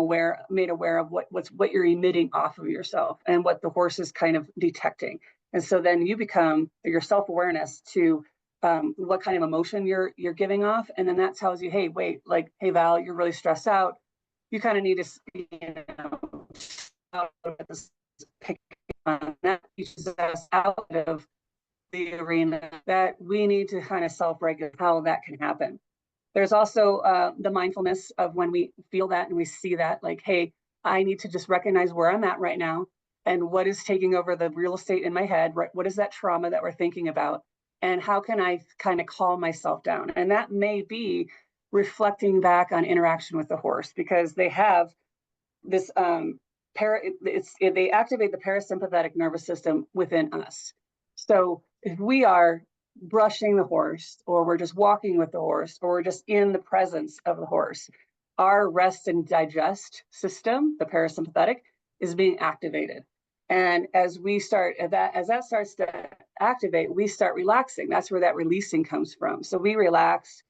made aware of what you're emitting off of yourself and what the horse is kind of detecting. And so then you become your self-awareness to what kind of emotion you're giving off. And then that tells you, hey, wait, like, hey, Val, you're really stressed out. You kind of need to, pick on that teaches us out of the arena that we need to kind of self-regulate how that can happen. There's also the mindfulness of when we feel that and we see that, like, hey, I need to just recognize where I'm at right now and what is taking over the real estate in my head, right? What is that trauma that we're thinking about? And how can I kind of calm myself down? And that may be reflecting back on interaction with the horse, because they have this they activate the parasympathetic nervous system within us. So if we are brushing the horse, or we're just walking with the horse, or we're just in the presence of the horse, our rest and digest system, the parasympathetic, is being activated. And as that starts to activate, we start relaxing. That's where that releasing comes from. So we relax,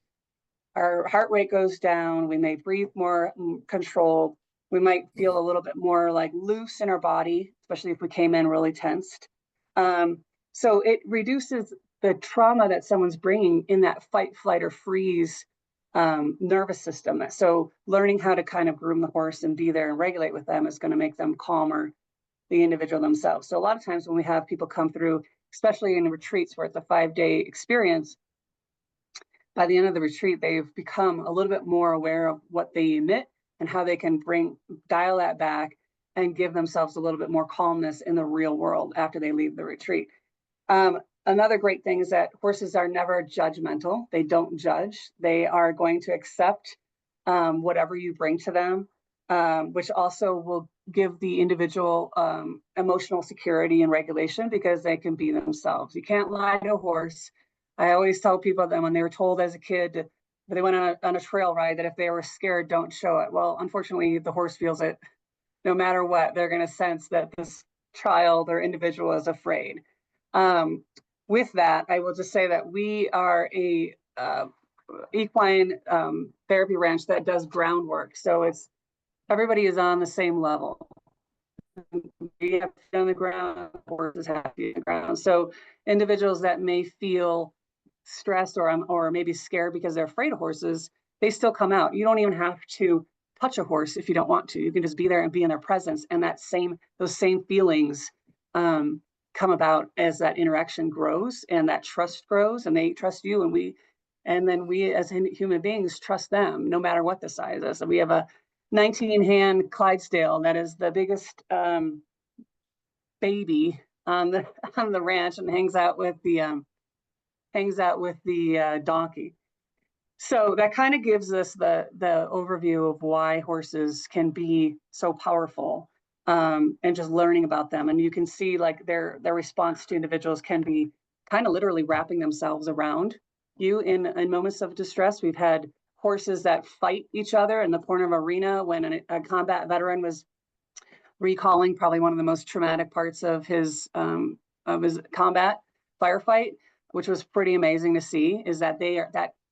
our heart rate goes down, we may breathe more controlled, we might feel a little bit more like loose in our body, especially if we came in really tensed. So it reduces the trauma that someone's bringing in that fight, flight, or freeze nervous system. So learning how to kind of groom the horse and be there and regulate with them is going to make them calmer, the individual themselves. So a lot of times when we have people come through, especially in retreats where it's a 5-day experience, by the end of the retreat, they've become a little bit more aware of what they emit and how they can dial that back and give themselves a little bit more calmness in the real world after they leave the retreat. Another great thing is that horses are never judgmental. They don't judge. They are going to accept whatever you bring to them, which also will give the individual emotional security and regulation, because they can be themselves. You can't lie to a horse. I always tell people that when they were told as a kid, when they went on a trail ride, that if they were scared, don't show it. Well, unfortunately, the horse feels it. No matter what, they're going to sense that this child or individual is afraid. With that, I will just say that we are a equine therapy ranch that does groundwork. So everybody is on the same level. We have to be on the ground, horses have to be on the ground. So individuals that may feel stressed or maybe scared because they're afraid of horses, they still come out. You don't even have to touch a horse if you don't want to. You can just be there and be in their presence, and those same feelings come about as that interaction grows and that trust grows, and they trust you, and then we as human beings trust them, no matter what the size is. So we have a 19-hand Clydesdale that is the biggest baby on the ranch, and hangs out with the donkey. So that kind of gives us the overview of why horses can be so powerful, and just learning about them. And you can see like their response to individuals can be kind of literally wrapping themselves around you in moments of distress. We've had horses that fight each other in the corner of arena when a combat veteran was recalling probably one of the most traumatic parts of his combat firefight, which was pretty amazing to see, is that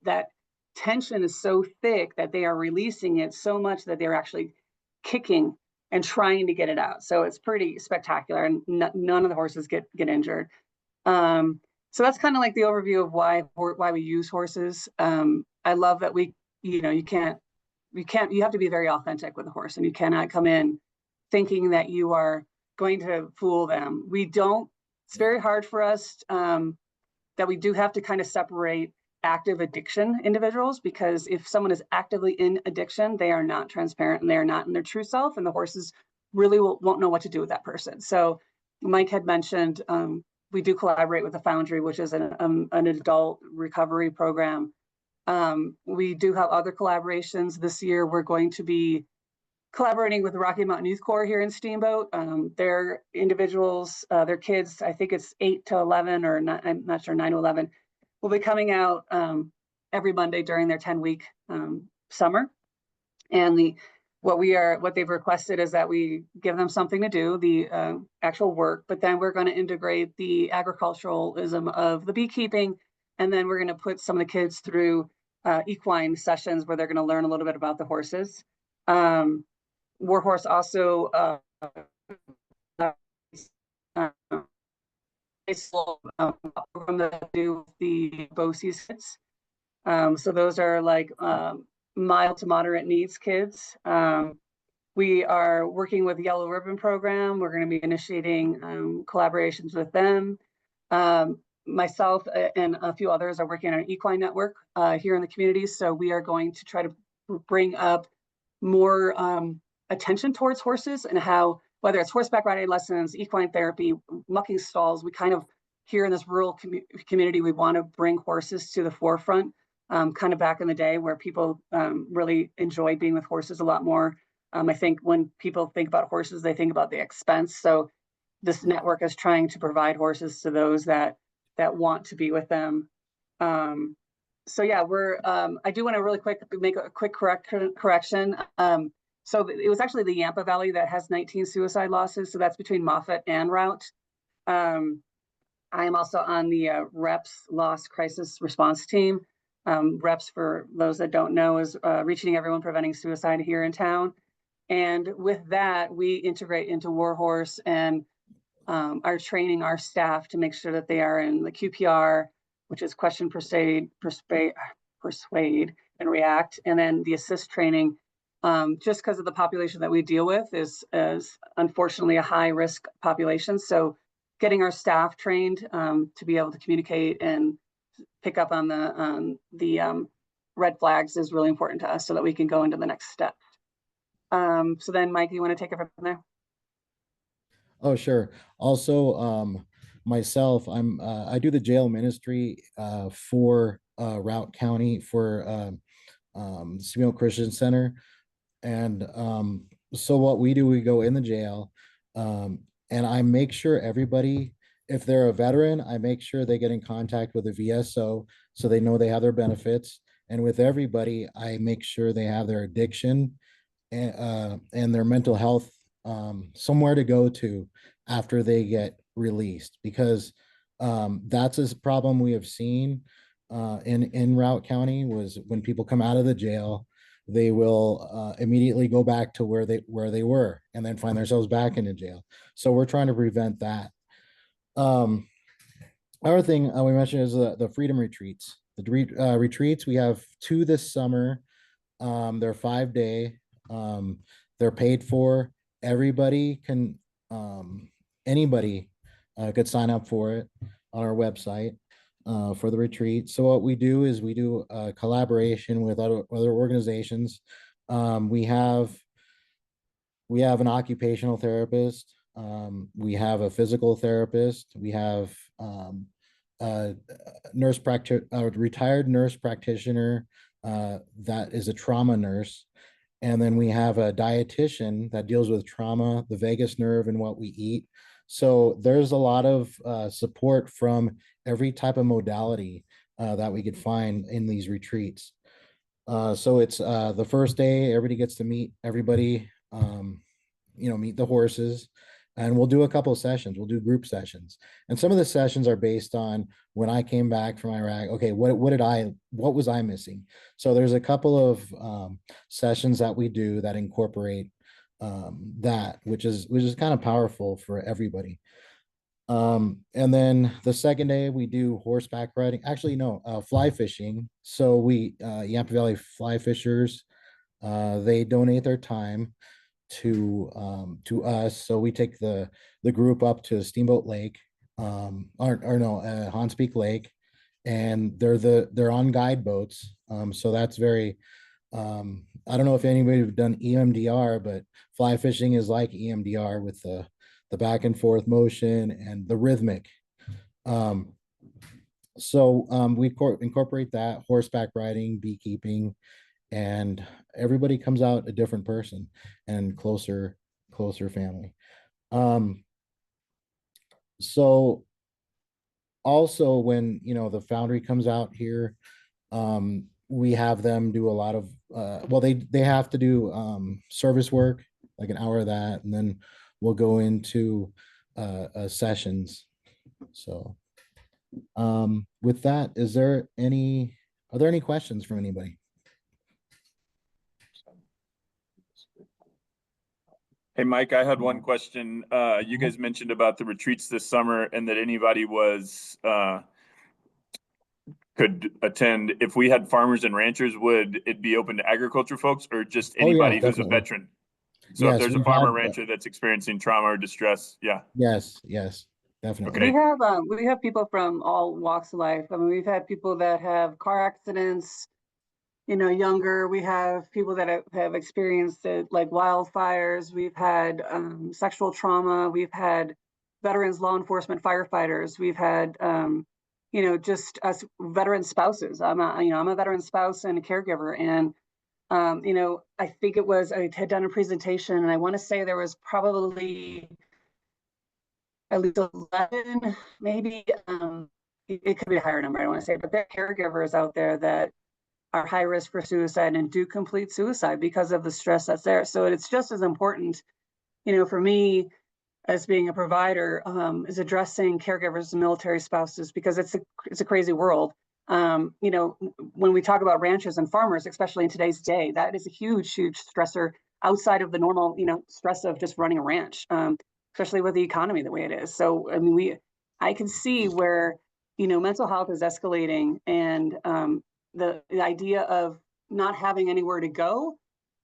that tension is so thick that they are releasing it so much that they're actually kicking and trying to get it out. So it's pretty spectacular, and none of the horses get injured. So that's kind of like the overview of why we use horses. I love that you have to be very authentic with a horse, and you cannot come in thinking that you are going to fool them. It's very hard for us that we do have to kind of separate active addiction individuals, because if someone is actively in addiction, they are not transparent and they are not in their true self, and the horses really won't know what to do with that person. So Mike had mentioned we do collaborate with the Foundry, which is an adult recovery program. We do have other collaborations. This year, we're going to be collaborating with the Rocky Mountain Youth Corps here in Steamboat. Their individuals, their kids, I think it's 8 to 11, or not, I'm not sure, 9 to 11, will be coming out every Monday during their 10-week summer. And what they've requested is that we give them something to do, the actual work, but then we're going to integrate the agriculturalism of the beekeeping, and then we're going to put some of the kids through equine sessions where they're going to learn a little bit about the horses. Warhorse also program that I do with the BOCES kids. So those are like mild to moderate needs kids. We are working with the Yellow Ribbon Program. We're going to be initiating collaborations with them. Myself and a few others are working on an equine network here in the community. So we are going to try to bring up more attention towards horses and how, whether it's horseback riding lessons, equine therapy, mucking stalls, we kind of, here in this rural community, we want to bring horses to the forefront, kind of back in the day where people really enjoyed being with horses a lot more. I think when people think about horses, they think about the expense. So this network is trying to provide horses to those that want to be with them. So yeah, I do want to really make a quick correction. So it was actually the Yampa Valley that has 19 suicide losses. So that's between Moffett and Route. I am also on the REPS Loss Crisis Response Team. REPS, for those that don't know, is Reaching Everyone Preventing Suicide here in town. And with that, we integrate into Warhorse and are training our staff to make sure that they are in the QPR, which is question, persuade, and react. And then the assist training, just because of the population that we deal with is unfortunately a high risk population. So getting our staff trained to be able to communicate and pick up on the red flags is really important to us so that we can go into the next step. So then Mike, you want to take it from there? Oh, sure. Also, myself, I do the jail ministry for Routt County for Simeon Christian Center. And so what we do, we go in the jail and I make sure everybody, if they're a veteran, I make sure they get in contact with a VSO so they know they have their benefits. And with everybody, I make sure they have their addiction and their mental health somewhere to go to after they get released, because that's a problem we have seen in Routt County was when people come out of the jail, they will immediately go back to where they were and then find themselves back in the jail. So we're trying to prevent that. Other thing we mentioned is the freedom retreats. The retreats, we have 2 this summer. They're 5-day. They're paid for. Everybody can, anybody could sign up for it on our website for the retreat. So what we do is we do a collaboration with other organizations. We have an occupational therapist. We have a physical therapist. We have a retired nurse practitioner that is a trauma nurse. And then we have a dietitian that deals with trauma, the vagus nerve, and what we eat. So there's a lot of support from every type of modality that we could find in these retreats. So it's the first day, everybody gets to meet everybody, meet the horses. And we'll do a couple of sessions. We'll do group sessions. And some of the sessions are based on when I came back from Iraq. Okay, what was I missing? So there's a couple of sessions that we do that incorporate that, which is kind of powerful for everybody. And then the second day we do horseback riding. Actually, no, fly fishing. So we Yampa Valley fly fishers, they donate their time to us. So we take the group up to Steamboat Lake, Hans Peak Lake, and they're on guide boats. So that's very, I don't know if anybody have done EMDR, but fly fishing is like EMDR with the back and forth motion and the rhythmic. So we incorporate that, horseback riding, beekeeping, and everybody comes out a different person and closer family. So also when the foundry comes out here, we have them do a lot of they have to do service work, like an hour of that, and then we'll go into sessions. So with that, are there any questions from anybody? Hey, Mike, I had one question. You guys mentioned about the retreats this summer and that anybody could attend. If we had farmers and ranchers, would it be open to agriculture folks or just Oh, yeah, anybody who's a definitely. veteran? So if Yes, there's a we've farmer had, rancher that's experiencing trauma or distress, yeah. yes, definitely. Okay. We have people from all walks of life. I mean, we've had people that have car accidents, younger. We have people that have experienced it, like wildfires. We've had sexual trauma. We've had veterans, law enforcement, firefighters. We've had, just us veteran spouses. I'm a veteran spouse and a caregiver. And, I think I had done a presentation and I want to say there was probably at least 11, maybe, it could be a higher number, I don't want to say, but there are caregivers out there that are high risk for suicide and do complete suicide because of the stress that's there. So it's just as important, for me as being a provider, is addressing caregivers and military spouses because it's a crazy world. When we talk about ranchers and farmers, especially in today's day, that is a huge stressor outside of the normal, stress of just running a ranch, especially with the economy the way it is. So, I mean, I can see where, mental health is escalating and the idea of not having anywhere to go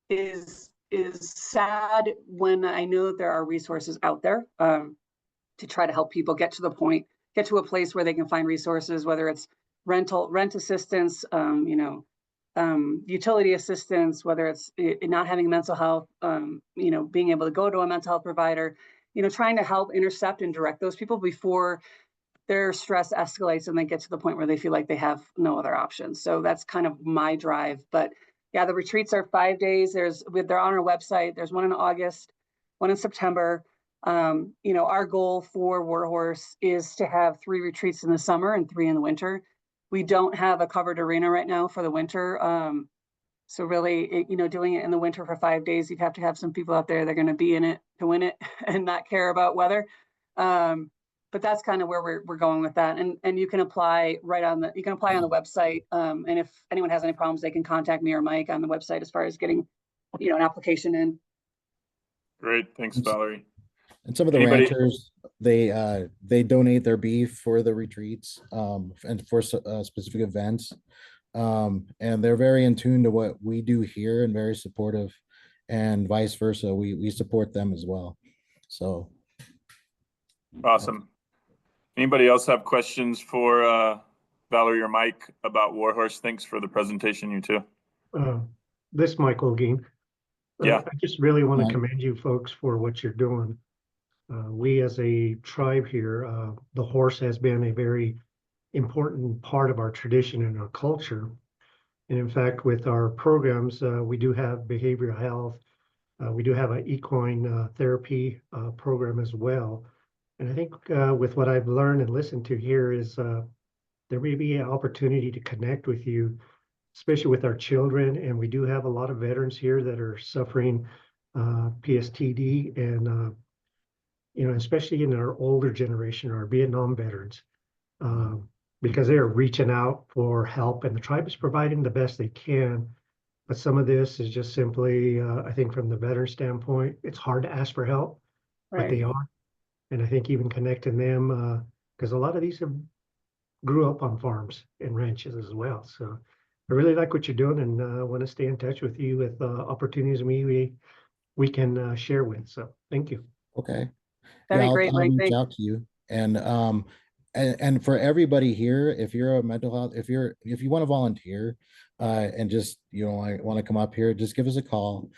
is sad when I know that there are resources out there to try to help people get to a place where they can find resources, whether it's rent assistance, utility assistance, whether it's not having mental health, being able to go to a mental health provider, trying to help intercept and direct those people before their stress escalates and they get to the point where they feel like they have no other options. So that's kind of my drive. But yeah, the retreats are 5 days. They're on our website. There's one in August, one in September. Our goal for Warhorse is to have 3 retreats in the summer and 3 in the winter. We don't have a covered arena right now for the winter. So really, doing it in the winter for 5 days, you'd have to have some people out there that are going to be in it to win it and not care about weather. But that's kind of where we're going with that. And you can apply on the website. And if anyone has any problems, they can contact me or Mike on the website as far as getting, an application in. Great. Thanks, Valerie. And some of the ranchers, they donate their beef for the retreats and for specific events. And they're very in tune to what we do here and very supportive, and vice versa. We support them as well. So awesome. Anybody else have questions for Valerie or Mike about Warhorse? Thanks for the presentation, you two. This Michael Gein. Yeah. I just really want to commend you folks for what you're doing. We as a tribe here, the horse has been a very important part of our tradition and our culture. And in fact, with our programs, we do have behavioral health. We do have an equine therapy program as well. And I think with what I've learned and listened to here is there may be an opportunity to connect with you, especially with our children. And we do have a lot of veterans here that are suffering PSTD and, especially in our older generation, our Vietnam veterans, because they're reaching out for help and the tribe is providing the best they can. But some of this is just simply, I think from the veteran standpoint, it's hard to ask for help, but they are. And I think even connecting them, because a lot of these grew up on farms and ranches as well. So I really like what you're doing and want to stay in touch with you with opportunities we can share with. So thank you. okay. That'd be great, I'll Mike. reach out to you. And for everybody here, if you're a mental health, if you want to volunteer and just, I want to come up here, just give us a call.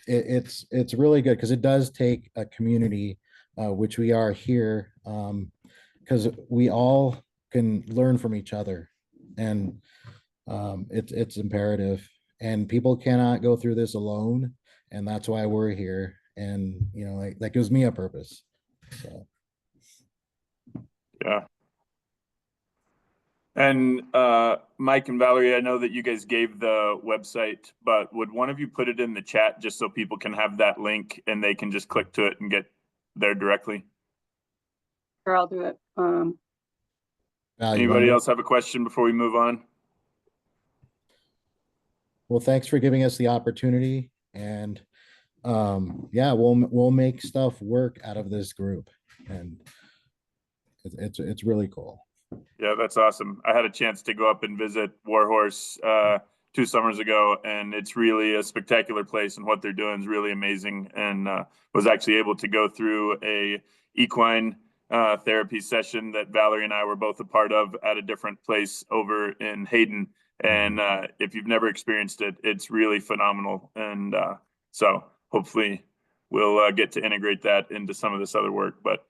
It's really good because it does take a community, which we are here, because we all can learn from each other, and it's imperative. And people cannot go through this alone, and that's why we're here. And that gives me a purpose. So. Yeah. And Mike and Valerie, I know that you guys gave the website, but would one of you put it in the chat just so people can have that link and they can just click to it and get there directly? Sure, I'll do it. Anybody else have a question before we move on? Well, thanks for giving us the opportunity, and yeah, we'll make stuff work out of this group, and it's really cool. Yeah, that's awesome. I had a chance to go up and visit Warhorse 2 summers ago, and it's really a spectacular place, and what they're doing is really amazing. And was actually able to go through a equine therapy session that Valery and I were both a part of at a different place over in Hayden. And if you've never experienced it, it's really phenomenal. And so hopefully we'll get to integrate that into some of this other work. But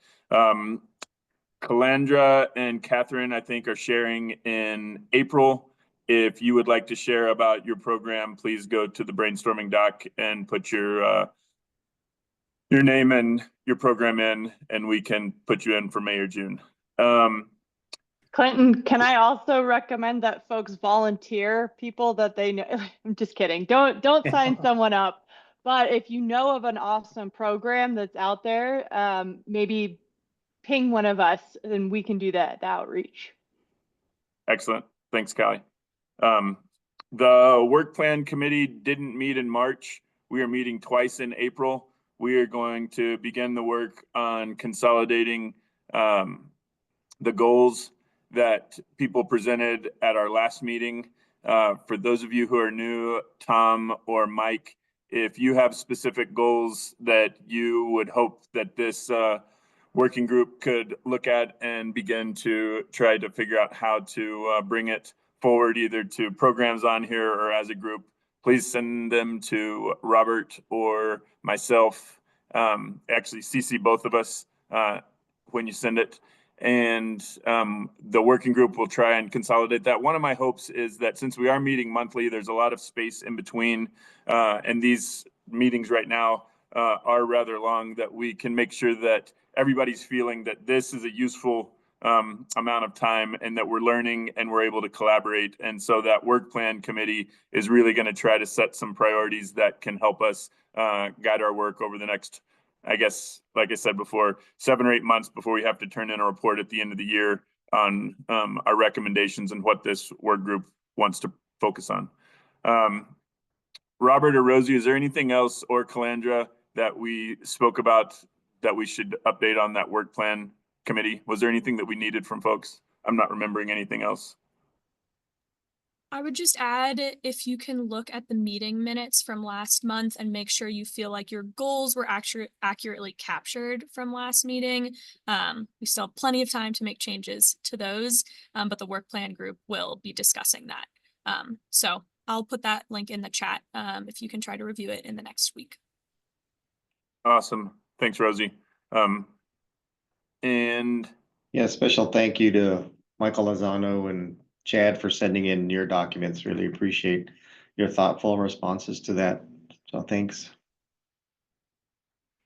Calandra and Catherine, I think, are sharing in April. If you would like to share about your program, please go to the brainstorming doc and put your name and your program in, and we can put you in for May or June. Clinton, can I also recommend that folks volunteer people that they know? I'm just kidding. Don't sign someone up. But if you know of an awesome program that's out there, maybe ping one of us and we can do the outreach. Excellent. Thanks, Callie. The work plan committee didn't meet in March. We are meeting twice in April. We are going to begin the work on consolidating the goals that people presented at our last meeting. For those of you who are new, Tom or Mike, if you have specific goals that you would hope that this working group could look at and begin to try to figure out how to bring it forward, either to programs on here or as a group, please send them to Robert or myself. Actually, CC both of us when you send it. And the working group will try and consolidate that. One of my hopes is that since we are meeting monthly, there's a lot of space in between, and these meetings right now are rather long, that we can make sure that everybody's feeling that this is a useful amount of time and that we're learning and we're able to collaborate. And so that work plan committee is really going to try to set some priorities that can help us guide our work over the next, I guess, like I said before, 7 or 8 months before we have to turn in a report at the end of the year on our recommendations and what this work group wants to focus on. Robert or Rosie, is there anything else, or Calandra, that we spoke about that we should update on that work plan committee? Was there anything that we needed from folks? I'm not remembering anything else. I would just add, if you can look at the meeting minutes from last month and make sure you feel like your goals were accurately captured from last meeting. We still have plenty of time to make changes to those, but the work plan group will be discussing that. So I'll put that link in the chat if you can try to review it in the next week. Awesome. Thanks, Rosie. And yeah, special thank you to Michael Lozano and Chad for sending in your documents. Really appreciate your thoughtful responses to that. So thanks.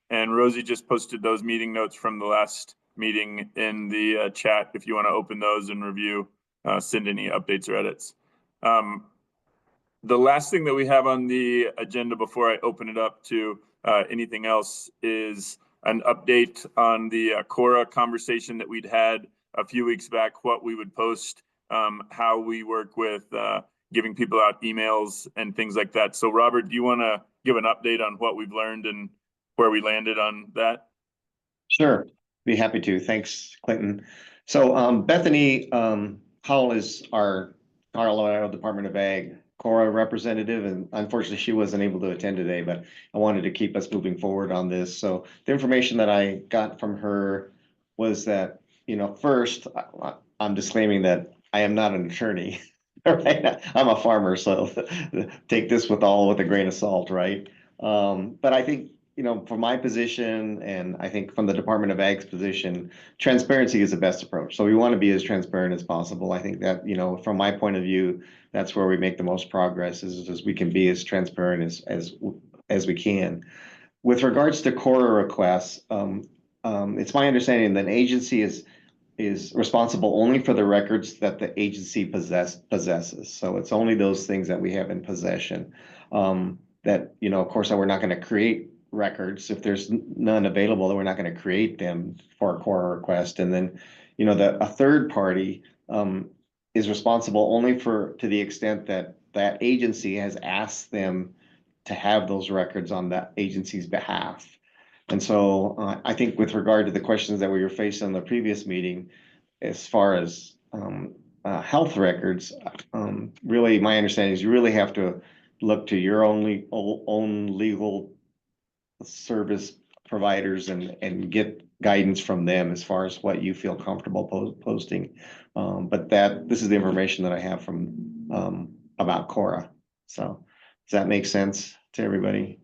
And Rosie just posted those meeting notes from the last meeting in the chat. If you want to open those and review, send any updates or edits. The last thing that we have on the agenda before I open it up to anything else is an update on the Cora conversation that we'd had a few weeks back, what we would post, how we work with giving people out emails and things like that. So Robert, do you want to give an update on what we've learned and where we landed on that? Sure, be happy to. Thanks, Clinton. So Bethany Howell is our Colorado Department of Ag Cora representative, and unfortunately she wasn't able to attend today, but I wanted to keep us moving forward on this. So the information that I got from her was that, first, I'm disclaiming that I am not an attorney. Right? I'm a farmer, so take this with a grain of salt, right? But I think, from my position, and I think from the Department of Ag's position, transparency is the best approach. So we want to be as transparent as possible. I think that, from my point of view, that's where we make the most progress, is we can be as transparent as we can. With regards to Cora requests, it's my understanding that an agency is responsible only for the records that the agency possesses. So it's only those things that we have in possession. That, of course, we're not going to create records. If there's none available, then we're not going to create them for a Cora request. And then, a third party is responsible only to the extent that that agency has asked them to have those records on that agency's behalf. And so I think with regard to the questions that we were faced on the previous meeting, as far as health records, really my understanding is you really have to look to your own legal service providers and get guidance from them as far as what you feel comfortable posting. But this is the information that I have from about Cora. So does that make sense to everybody?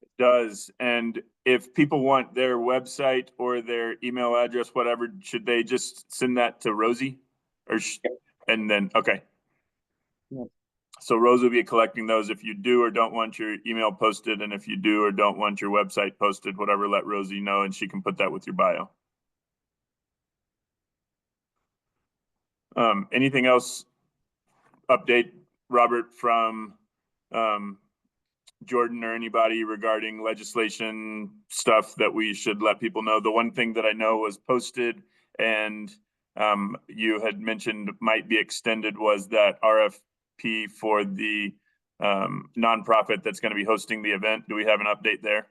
It does. And if people want their website or their email address, whatever, should they just send that to Rosie? Or and then, okay. Yep. So Rose will be collecting those if you do or don't want your email posted, and if you do or don't want your website posted, whatever, let Rosie know and she can put that with your bio. Anything else? Update, Robert, from Jordan or anybody regarding legislation stuff that we should let people know? The one thing that I know was posted and you had mentioned might be extended was that RFP for the nonprofit that's going to be hosting the event. Do we have an update there?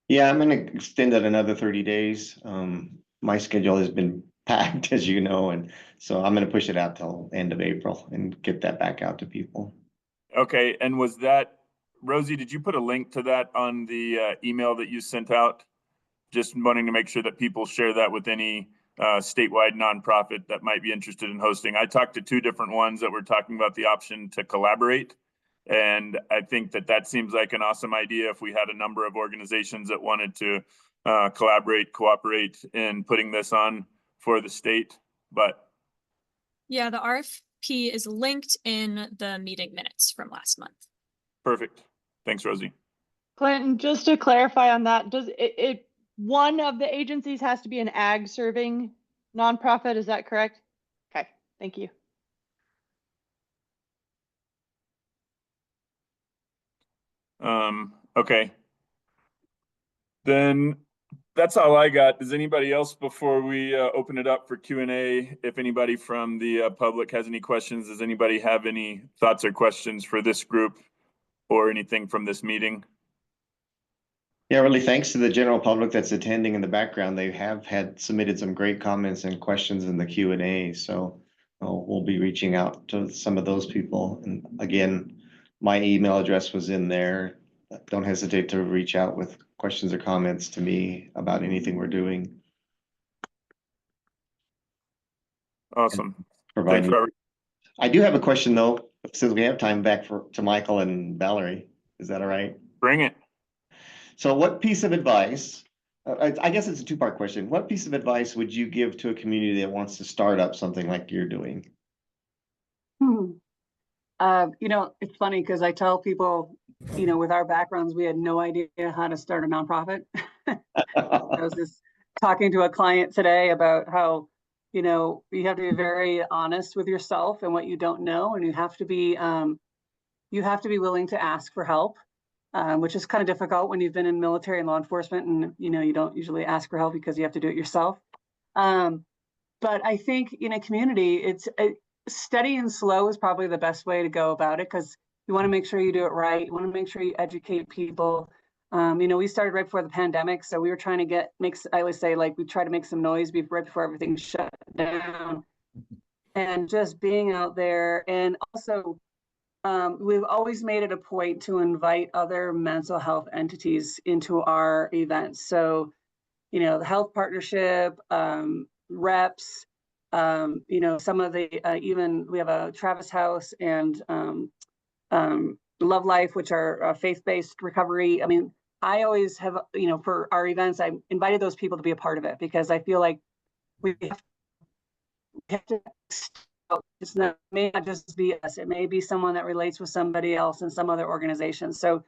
Yeah, I'm going to extend it another 30 days. My schedule has been packed, as you know, and so I'm going to push it out till end of April and get that back out to people. Okay, and was that, Rosie, did you put a link to that on the email that you sent out? Just wanting to make sure that people share that with any statewide nonprofit that might be interested in hosting. I talked to 2 different ones that were talking about the option to collaborate. And I think that seems like an awesome idea if we had a number of organizations that wanted to collaborate, cooperate in putting this on for the state. But yeah, the RFP is linked in the meeting minutes from last month. Perfect. Thanks, Rosie. Clinton, just to clarify on that, does it one of the agencies has to be an ag serving nonprofit? Is that correct? Okay, thank you. Okay. Then that's all I got. Does anybody else, before we open it up for Q&A, if anybody from the public has any questions, does anybody have any thoughts or questions for this group or anything from this meeting? Yeah, really thanks to the general public that's attending in the background. They have submitted some great comments and questions in the Q&A. So we'll be reaching out to some of those people. And again, my email address was in there. Don't hesitate to reach out with questions or comments to me about anything we're doing. Awesome. Thanks, Robert. I do have a question though, since we have time back to Michael and Valery. Is that all right? Bring it. So what piece of advice, I guess it's a 2-part question. What piece of advice would you give to a community that wants to start up something like you're doing? It's funny because I tell people, with our backgrounds, we had no idea how to start a nonprofit. I was just talking to a client today about how, you have to be very honest with yourself and what you don't know, and you have to be willing to ask for help, which is kind of difficult when you've been in military and law enforcement, and you don't usually ask for help because you have to do it yourself. But I think in a community, it's steady and slow is probably the best way to go about it, because you want to make sure you do it right. You want to make sure you educate people. We started right before the pandemic, so we were trying to I always say, like, we try to make some noise right before everything shut down, and just being out there. And also, we've always made it a point to invite other mental health entities into our events. So, the Health Partnership, reps, some of the, even we have a Travis House and Love Life, which are faith-based recovery. I mean, I always have, for our events, I invited those people to be a part of it, because I feel like we have to, it may not just be us, it may be someone that relates with somebody else in some other organization. So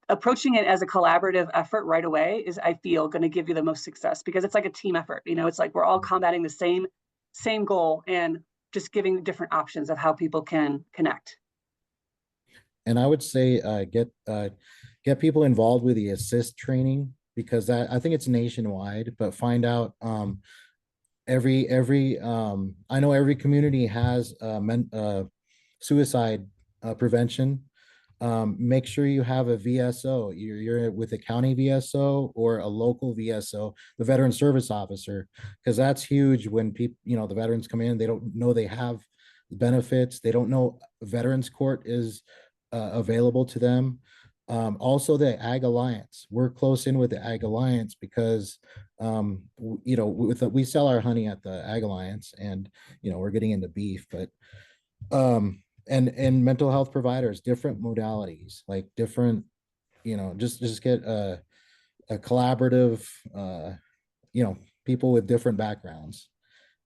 approaching it as a collaborative effort right away is, I feel, going to give you the most success, because it's like a team effort. It's like we're all combating the same goal, and just giving different options of how people can connect. And I would say get people involved with the assist training, because I think it's nationwide, but find out I know every community has suicide prevention make sure you have a VSO. You're with a county VSO or a local VSO, the veteran service officer, because that's huge when people, the veterans come in, they don't know they have benefits. They don't know Veterans Court is available to them. Also the Ag Alliance, we're close in with the Ag Alliance because, we sell our honey at the Ag Alliance and, we're getting into beef, but, and mental health providers, different modalities, like different, just get a collaborative, people with different backgrounds.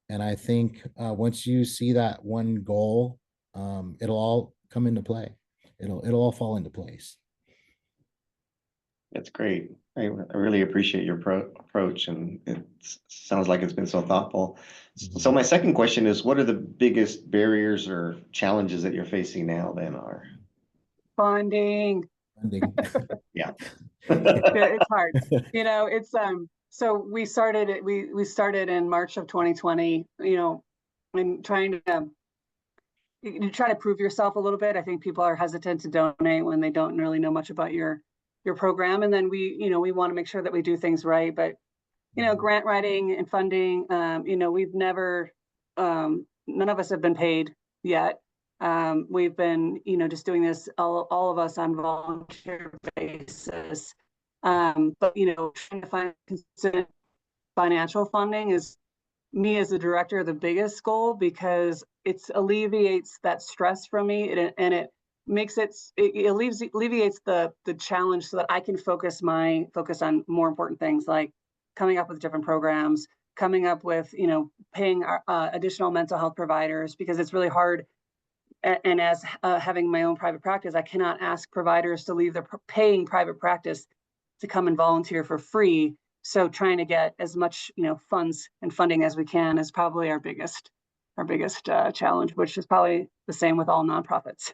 And I think once you see that one goal, it'll all come into play. It'll all fall into place. That's great. I really appreciate your approach, and it sounds like it's been so thoughtful. So my second question is, what are the biggest barriers or challenges that you're facing now then are? Funding. Yeah. It's hard. So we started in March of 2020, and trying to you try to prove yourself a little bit. I think people are hesitant to donate when they don't really know much about your program. And then we want to make sure that we do things right. But, grant writing and funding, we've never, none of us have been paid yet. We've been, just doing this, all of us on volunteer basis. But, trying to find consistent financial funding is, me as the director, the biggest goal, because it alleviates that stress from me, and it makes it alleviates the challenge so that I can focus on more important things, like coming up with different programs, coming up with, paying additional mental health providers, because it's really hard. And as having my own private practice, I cannot ask providers to leave their paying private practice to come and volunteer for free. So trying to get as much, funds and funding as we can is probably our biggest challenge, which is probably the same with all nonprofits.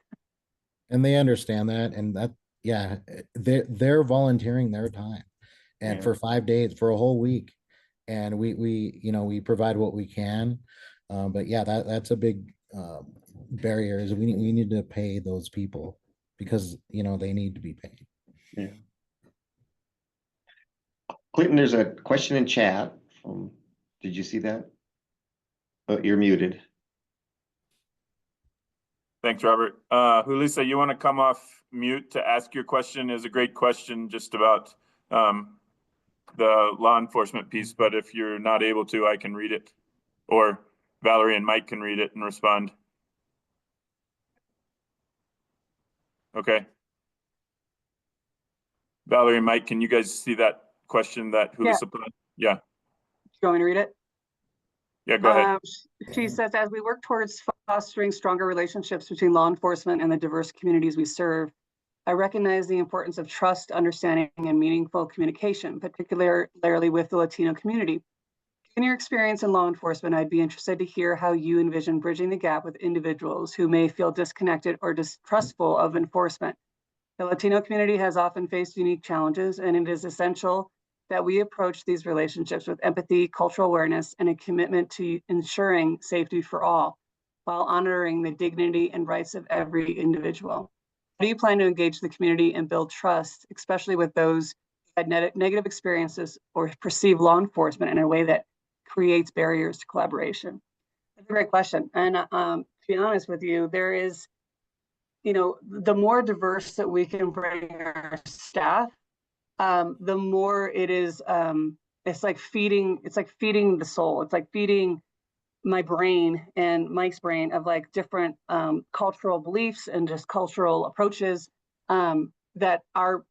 And they understand that, and that, yeah, they're volunteering their time, and for 5 days, for a whole week, and we provide what we can, but yeah, that's a big barrier. Is we need to pay those people because they need to be paid. Yeah. Clinton, there's a question in chat. Did you see that? Oh, you're muted. Thanks, Robert. Julissa, you want to come off mute to ask your question? Is a great question just about the law enforcement piece, but if you're not able to, I can read it, or Valerie and Mike can read it and respond. Okay. Valerie and Mike, can you guys see that question that Julissa put on? Yeah. Do you want me to read it? Yeah, go ahead. She says, as we work towards fostering stronger relationships between law enforcement and the diverse communities we serve, I recognize the importance of trust, understanding, and meaningful communication, particularly with the Latino community. In your experience in law enforcement, I'd be interested to hear how you envision bridging the gap with individuals who may feel disconnected or distrustful of enforcement. The Latino community has often faced unique challenges, and it is essential that we approach these relationships with empathy, cultural awareness, and a commitment to ensuring safety for all, while honoring the dignity and rights of every individual. How do you plan to engage the community and build trust, especially with those who had negative experiences or perceive law enforcement in a way that creates barriers to collaboration? That's a great question. And to be honest with you, there is, the more diverse that we can bring our staff, the more it is, it's like feeding the soul. It's like feeding my brain and Mike's brain of like different cultural beliefs and just cultural approaches that our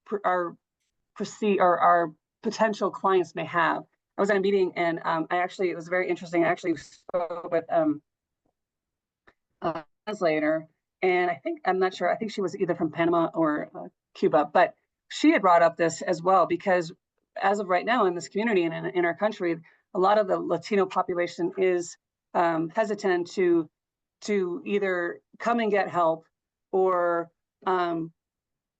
potential clients may have. I was at a meeting and it was very interesting. I actually spoke with a translator, and I'm not sure, I think she was either from Panama or Cuba, but she had brought up this as well, because as of right now in this community and in our country, a lot of the Latino population is hesitant to either come and get help or kind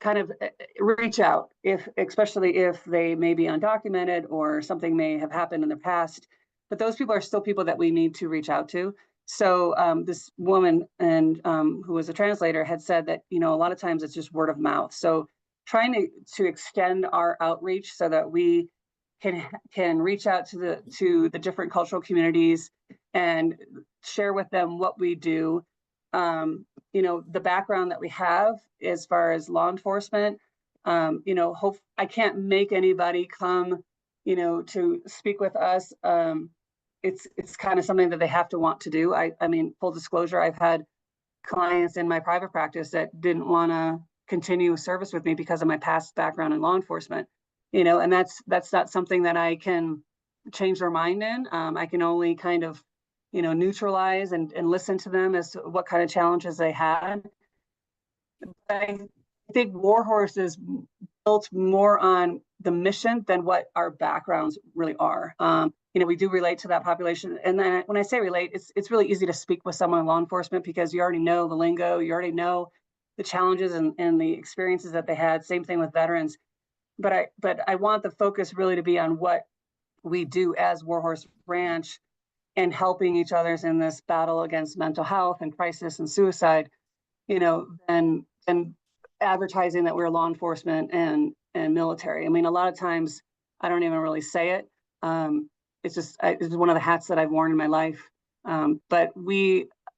of reach out, especially if they may be undocumented or something may have happened in the past. But those people are still people that we need to reach out to. So this woman and who was a translator had said that, you know, a lot of times it's just word of mouth. So trying to extend our outreach so that we can reach out to the different cultural communities and share with them what we do. You know, the background that we have as far as law enforcement, you know, I can't make anybody come, you know, to speak with us. It's kind of something that they have to want to do. I mean, full disclosure, I've had clients in my private practice that didn't want to continue service with me because of my past background in law enforcement, you know, and that's not something that I can change their mind in. I can only kind of, you know, neutralize and listen to them as to what kind of challenges they had. I think Warhorse is built more on the mission than what our backgrounds really are. You know, we do relate to that population. And then when I say relate, it's really easy to speak with someone in law enforcement because you already know the lingo, you already know the challenges and the experiences that they had. Same thing with veterans. But I want the focus really to be on what we do as Warhorse Ranch and helping each other's in this battle against mental health and crisis and suicide, you know, and advertising that we're law enforcement and military. I mean, a lot of times I don't even really say it. It's just it's one of the hats that I've worn in my life. But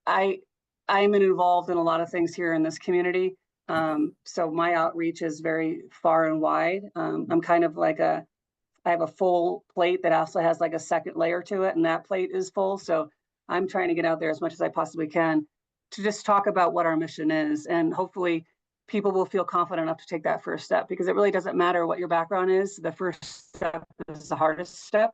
I'm involved in a lot of things here in this community. So my outreach is very far and wide. I'm kind of like I have a full plate that also has like a second layer to it, and that plate is full. So I'm trying to get out there as much as I possibly can to just talk about what our mission is. And hopefully people will feel confident enough to take that first step, because it really doesn't matter what your background is. The first step is the hardest step.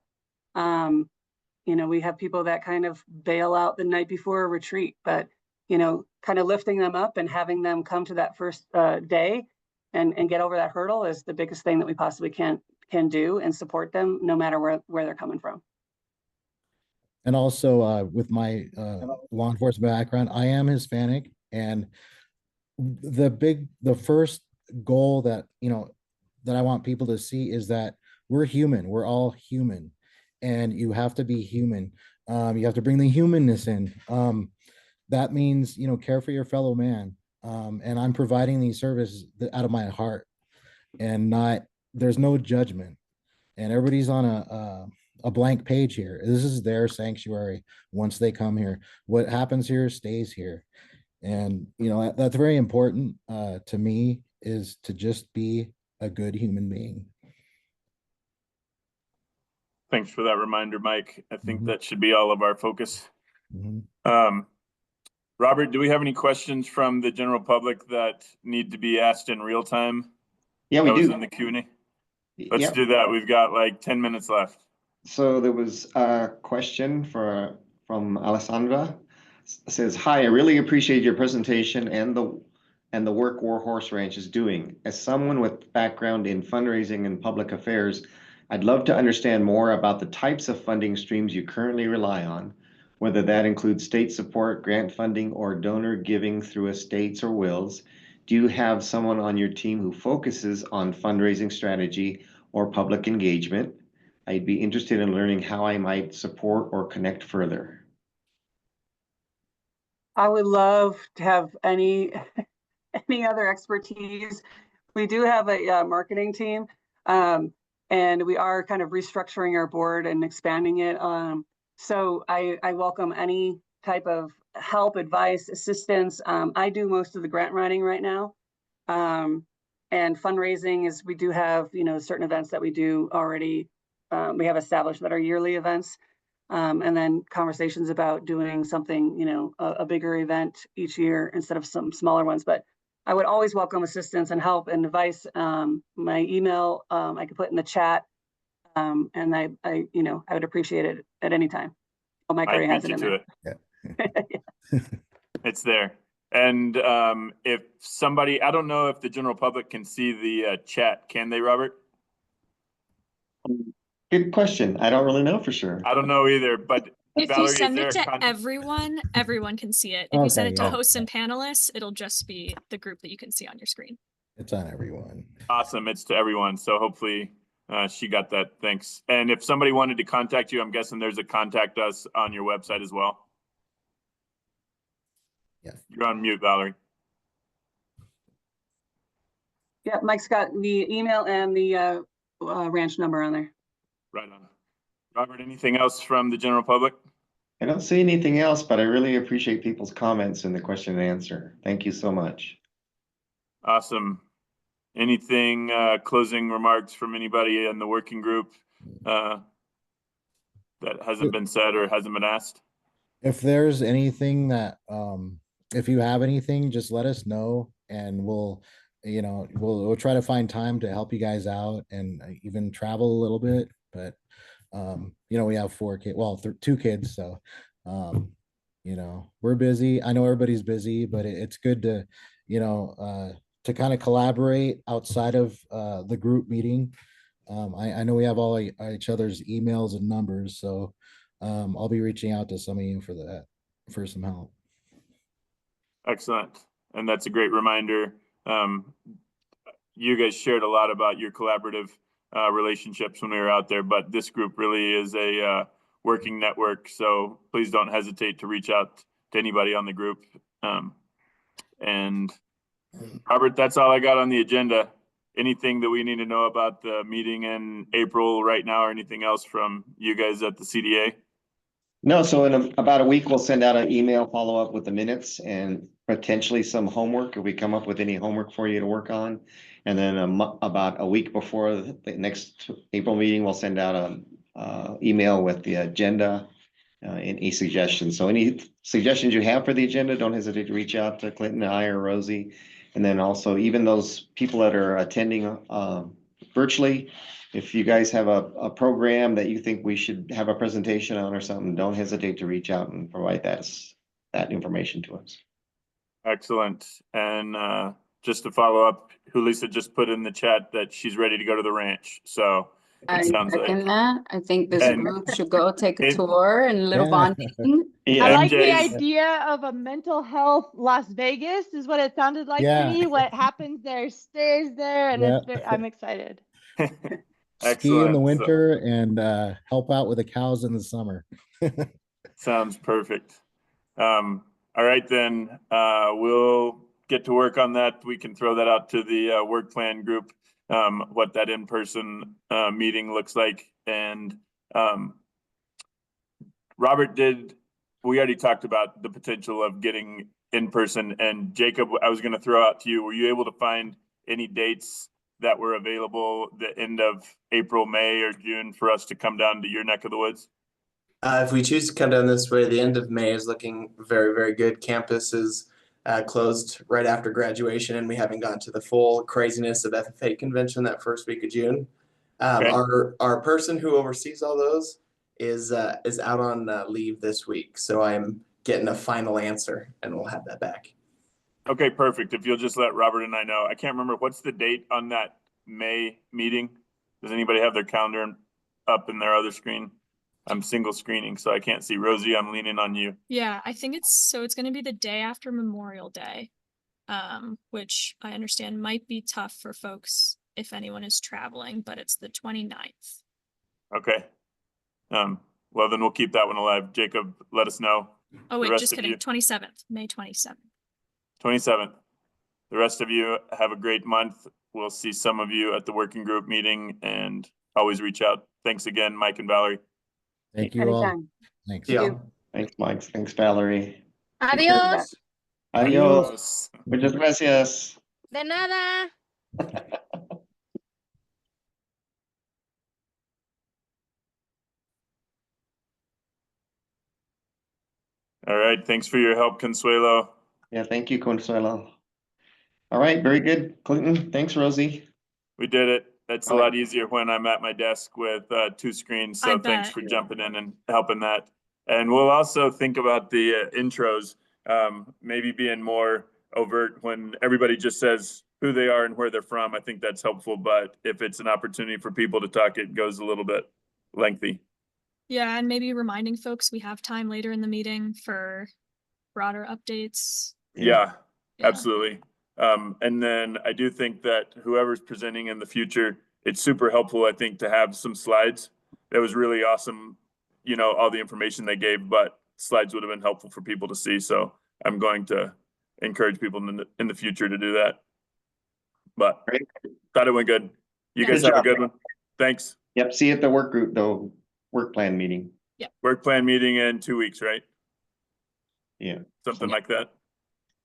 You know, we have people that kind of bail out the night before a retreat, but, you know, kind of lifting them up and having them come to that first day and get over that hurdle is the biggest thing that we possibly can do, and support them no matter where they're coming from. And also with my law enforcement background, I am Hispanic, and the first goal that, you know, that I want people to see is that we're human. We're all human, and you have to be human. You have to bring the humanness in. That means, you know, care for your fellow man. And I'm providing these services out of my heart, and there's no judgment, and everybody's on a blank page here. This is their sanctuary. Once they come here, what happens here stays here. And, you know, that's very important to me, is to just be a good human being. Thanks for that reminder, Mike. I think that should be all of our focus. Robert, do we have any questions from the general public that need to be asked in real time? Yeah, we do. In the Q&A. Let's do that. We've got like 10 minutes left. So there was a question from Alessandra. It says, "Hi, I really appreciate your presentation and the work Warhorse Ranch is doing. As someone with background in fundraising and public affairs, I'd love to understand more about the types of funding streams you currently rely on, whether that includes state support, grant funding, or donor giving through estates or wills. Do you have someone on your team who focuses on fundraising strategy or public engagement? I'd be interested in learning how I might support or connect further." I would love to have any other expertise. We do have a marketing team, and we are kind of restructuring our board and expanding it. So I welcome any type of help, advice, assistance. I do most of the grant writing right now. And fundraising is, we do have, you know, certain events that we do already. We have established that are yearly events. And then conversations about doing something, you know, a bigger event each year instead of some smaller ones. But I would always welcome assistance and help and advice. My email, I could put in the chat, and I you know, I would appreciate it at any time. Oh, Mike already has it in there. Yeah. It's there. And if somebody, I don't know if the general public can see the chat. Can they, Robert? Good question. I don't really know for sure. I don't know either, but if Valery, you send it to contact? everyone can see it. If you send it to hosts and panelists, it'll just be the group that you can see on your screen. It's on everyone. Awesome. It's to everyone. So hopefully she got that. Thanks. And if somebody wanted to contact you, I'm guessing there's a contact us on your website as well. You're on mute, Valerie. Yeah, Mike's got the email and the ranch number on there. Right on. Robert, anything else from the general public? I don't see anything else, but I really appreciate people's comments in the question and answer. Thank you so much. Awesome. Anything, closing remarks from anybody in the working group that hasn't been said or hasn't been asked? If there's anything that, if you have anything, just let us know and we'll try to find time to help you guys out and even travel a little bit. But, we have 4 kids, well, 2 kids. So, we're busy. I know everybody's busy, but it's good to, to kind of collaborate outside of the group meeting. I know we have all each other's emails and numbers, so I'll be reaching out to some of you for some help. Excellent. And that's a great reminder. You guys shared a lot about your collaborative relationships when we were out there, but this group really is a working network. So please don't hesitate to reach out to anybody on the group. And Robert, that's all I got on the agenda. Anything that we need to know about the meeting in April right now, or anything else from you guys at the CDA? No, so in about a week, we'll send out an email follow-up with the minutes and potentially some homework if we come up with any homework for you to work on. And then about a week before the next April meeting, we'll send out a email with the agenda and any suggestions. So any suggestions you have for the agenda, don't hesitate to reach out to Clinton, I, or Rosie. And then also even those people that are attending virtually, if you guys have a program that you think we should have a presentation on or something, don't hesitate to reach out and provide that information to us. Excellent. And just to follow up, Julissa just put in the chat that she's ready to go to the ranch. So I it sounds like that. I think this And group should go take a tour and a little bonding. I like the MJ's idea of a mental health Las Vegas is what it sounded like to me. What happens there stays there, and I'm excited. Ski in the Excellent. winter and help out with the cows in the summer. Sounds perfect. All right, then we'll get to work on that. We can throw that out to the work plan group, what that in-person meeting looks like. And Robert, we already talked about the potential of getting in person, and Jacob, I was going to throw out to you. Were you able to find any dates that were available the end of April, May, or June for us to come down to your neck of the woods? If we choose to come down this way, the end of May is looking very, very good. Campus is closed right after graduation, and we haven't gotten to the full craziness of FFA convention that first week of June. Okay. Our person who oversees all those is out on leave this week, so I'm getting a final answer, and we'll have that back. Okay, perfect. If you'll just let Robert and I know. I can't remember, what's the date on that May meeting? Does anybody have their calendar up in their other screen? I'm single screening, so I can't see. Rosie, I'm leaning on you. Yeah, I think it's going to be the day after Memorial Day, which I understand might be tough for folks if anyone is traveling, but it's the 29th. Okay. Well, then we'll keep that one alive. Jacob, let us know. Oh, wait, just kidding. 27th, May 27th. 27th. The rest of you have a great month. We'll see some of you at the working group meeting, and always reach out. Thanks again, Mike and Valerie. Thank you all. Anytime. Thanks. Yeah. Thanks, Mike. Thanks, Valerie. Adios. Adios. Muchas gracias. De nada. All right. Thanks for your help, Consuelo. Yeah, thank you, Consuelo. All right, very good. Clinton, thanks, Rosie. We did it. That's a All right. lot easier when I'm at my desk with 2 screens. So thanks for jumping in and helping that. And we'll also think about the intros, maybe being more overt when everybody just says who they are and where they're from. I think that's helpful. But if it's an opportunity for people to talk, it goes a little bit lengthy. Yeah, and maybe reminding folks we have time later in the meeting for broader updates. Yeah, absolutely. And then I do think that whoever's presenting in the future, it's super helpful, I think, to have some slides. That was really awesome, all the information they gave, but slides would have been helpful for people to see. So I'm going to encourage people in the future to do that. But Great. thought it went good. You Yeah. guys Good have a job. good one. Thanks. Yep, see you at the work group, though, work plan meeting. Work plan meeting in 2 weeks, right? Yeah, Something like that.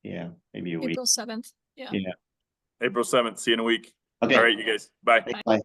yeah, maybe a week. April 7th. Yeah. Yeah, April 7th. See you in a week. okay. All right, you guys. Bye. Bye.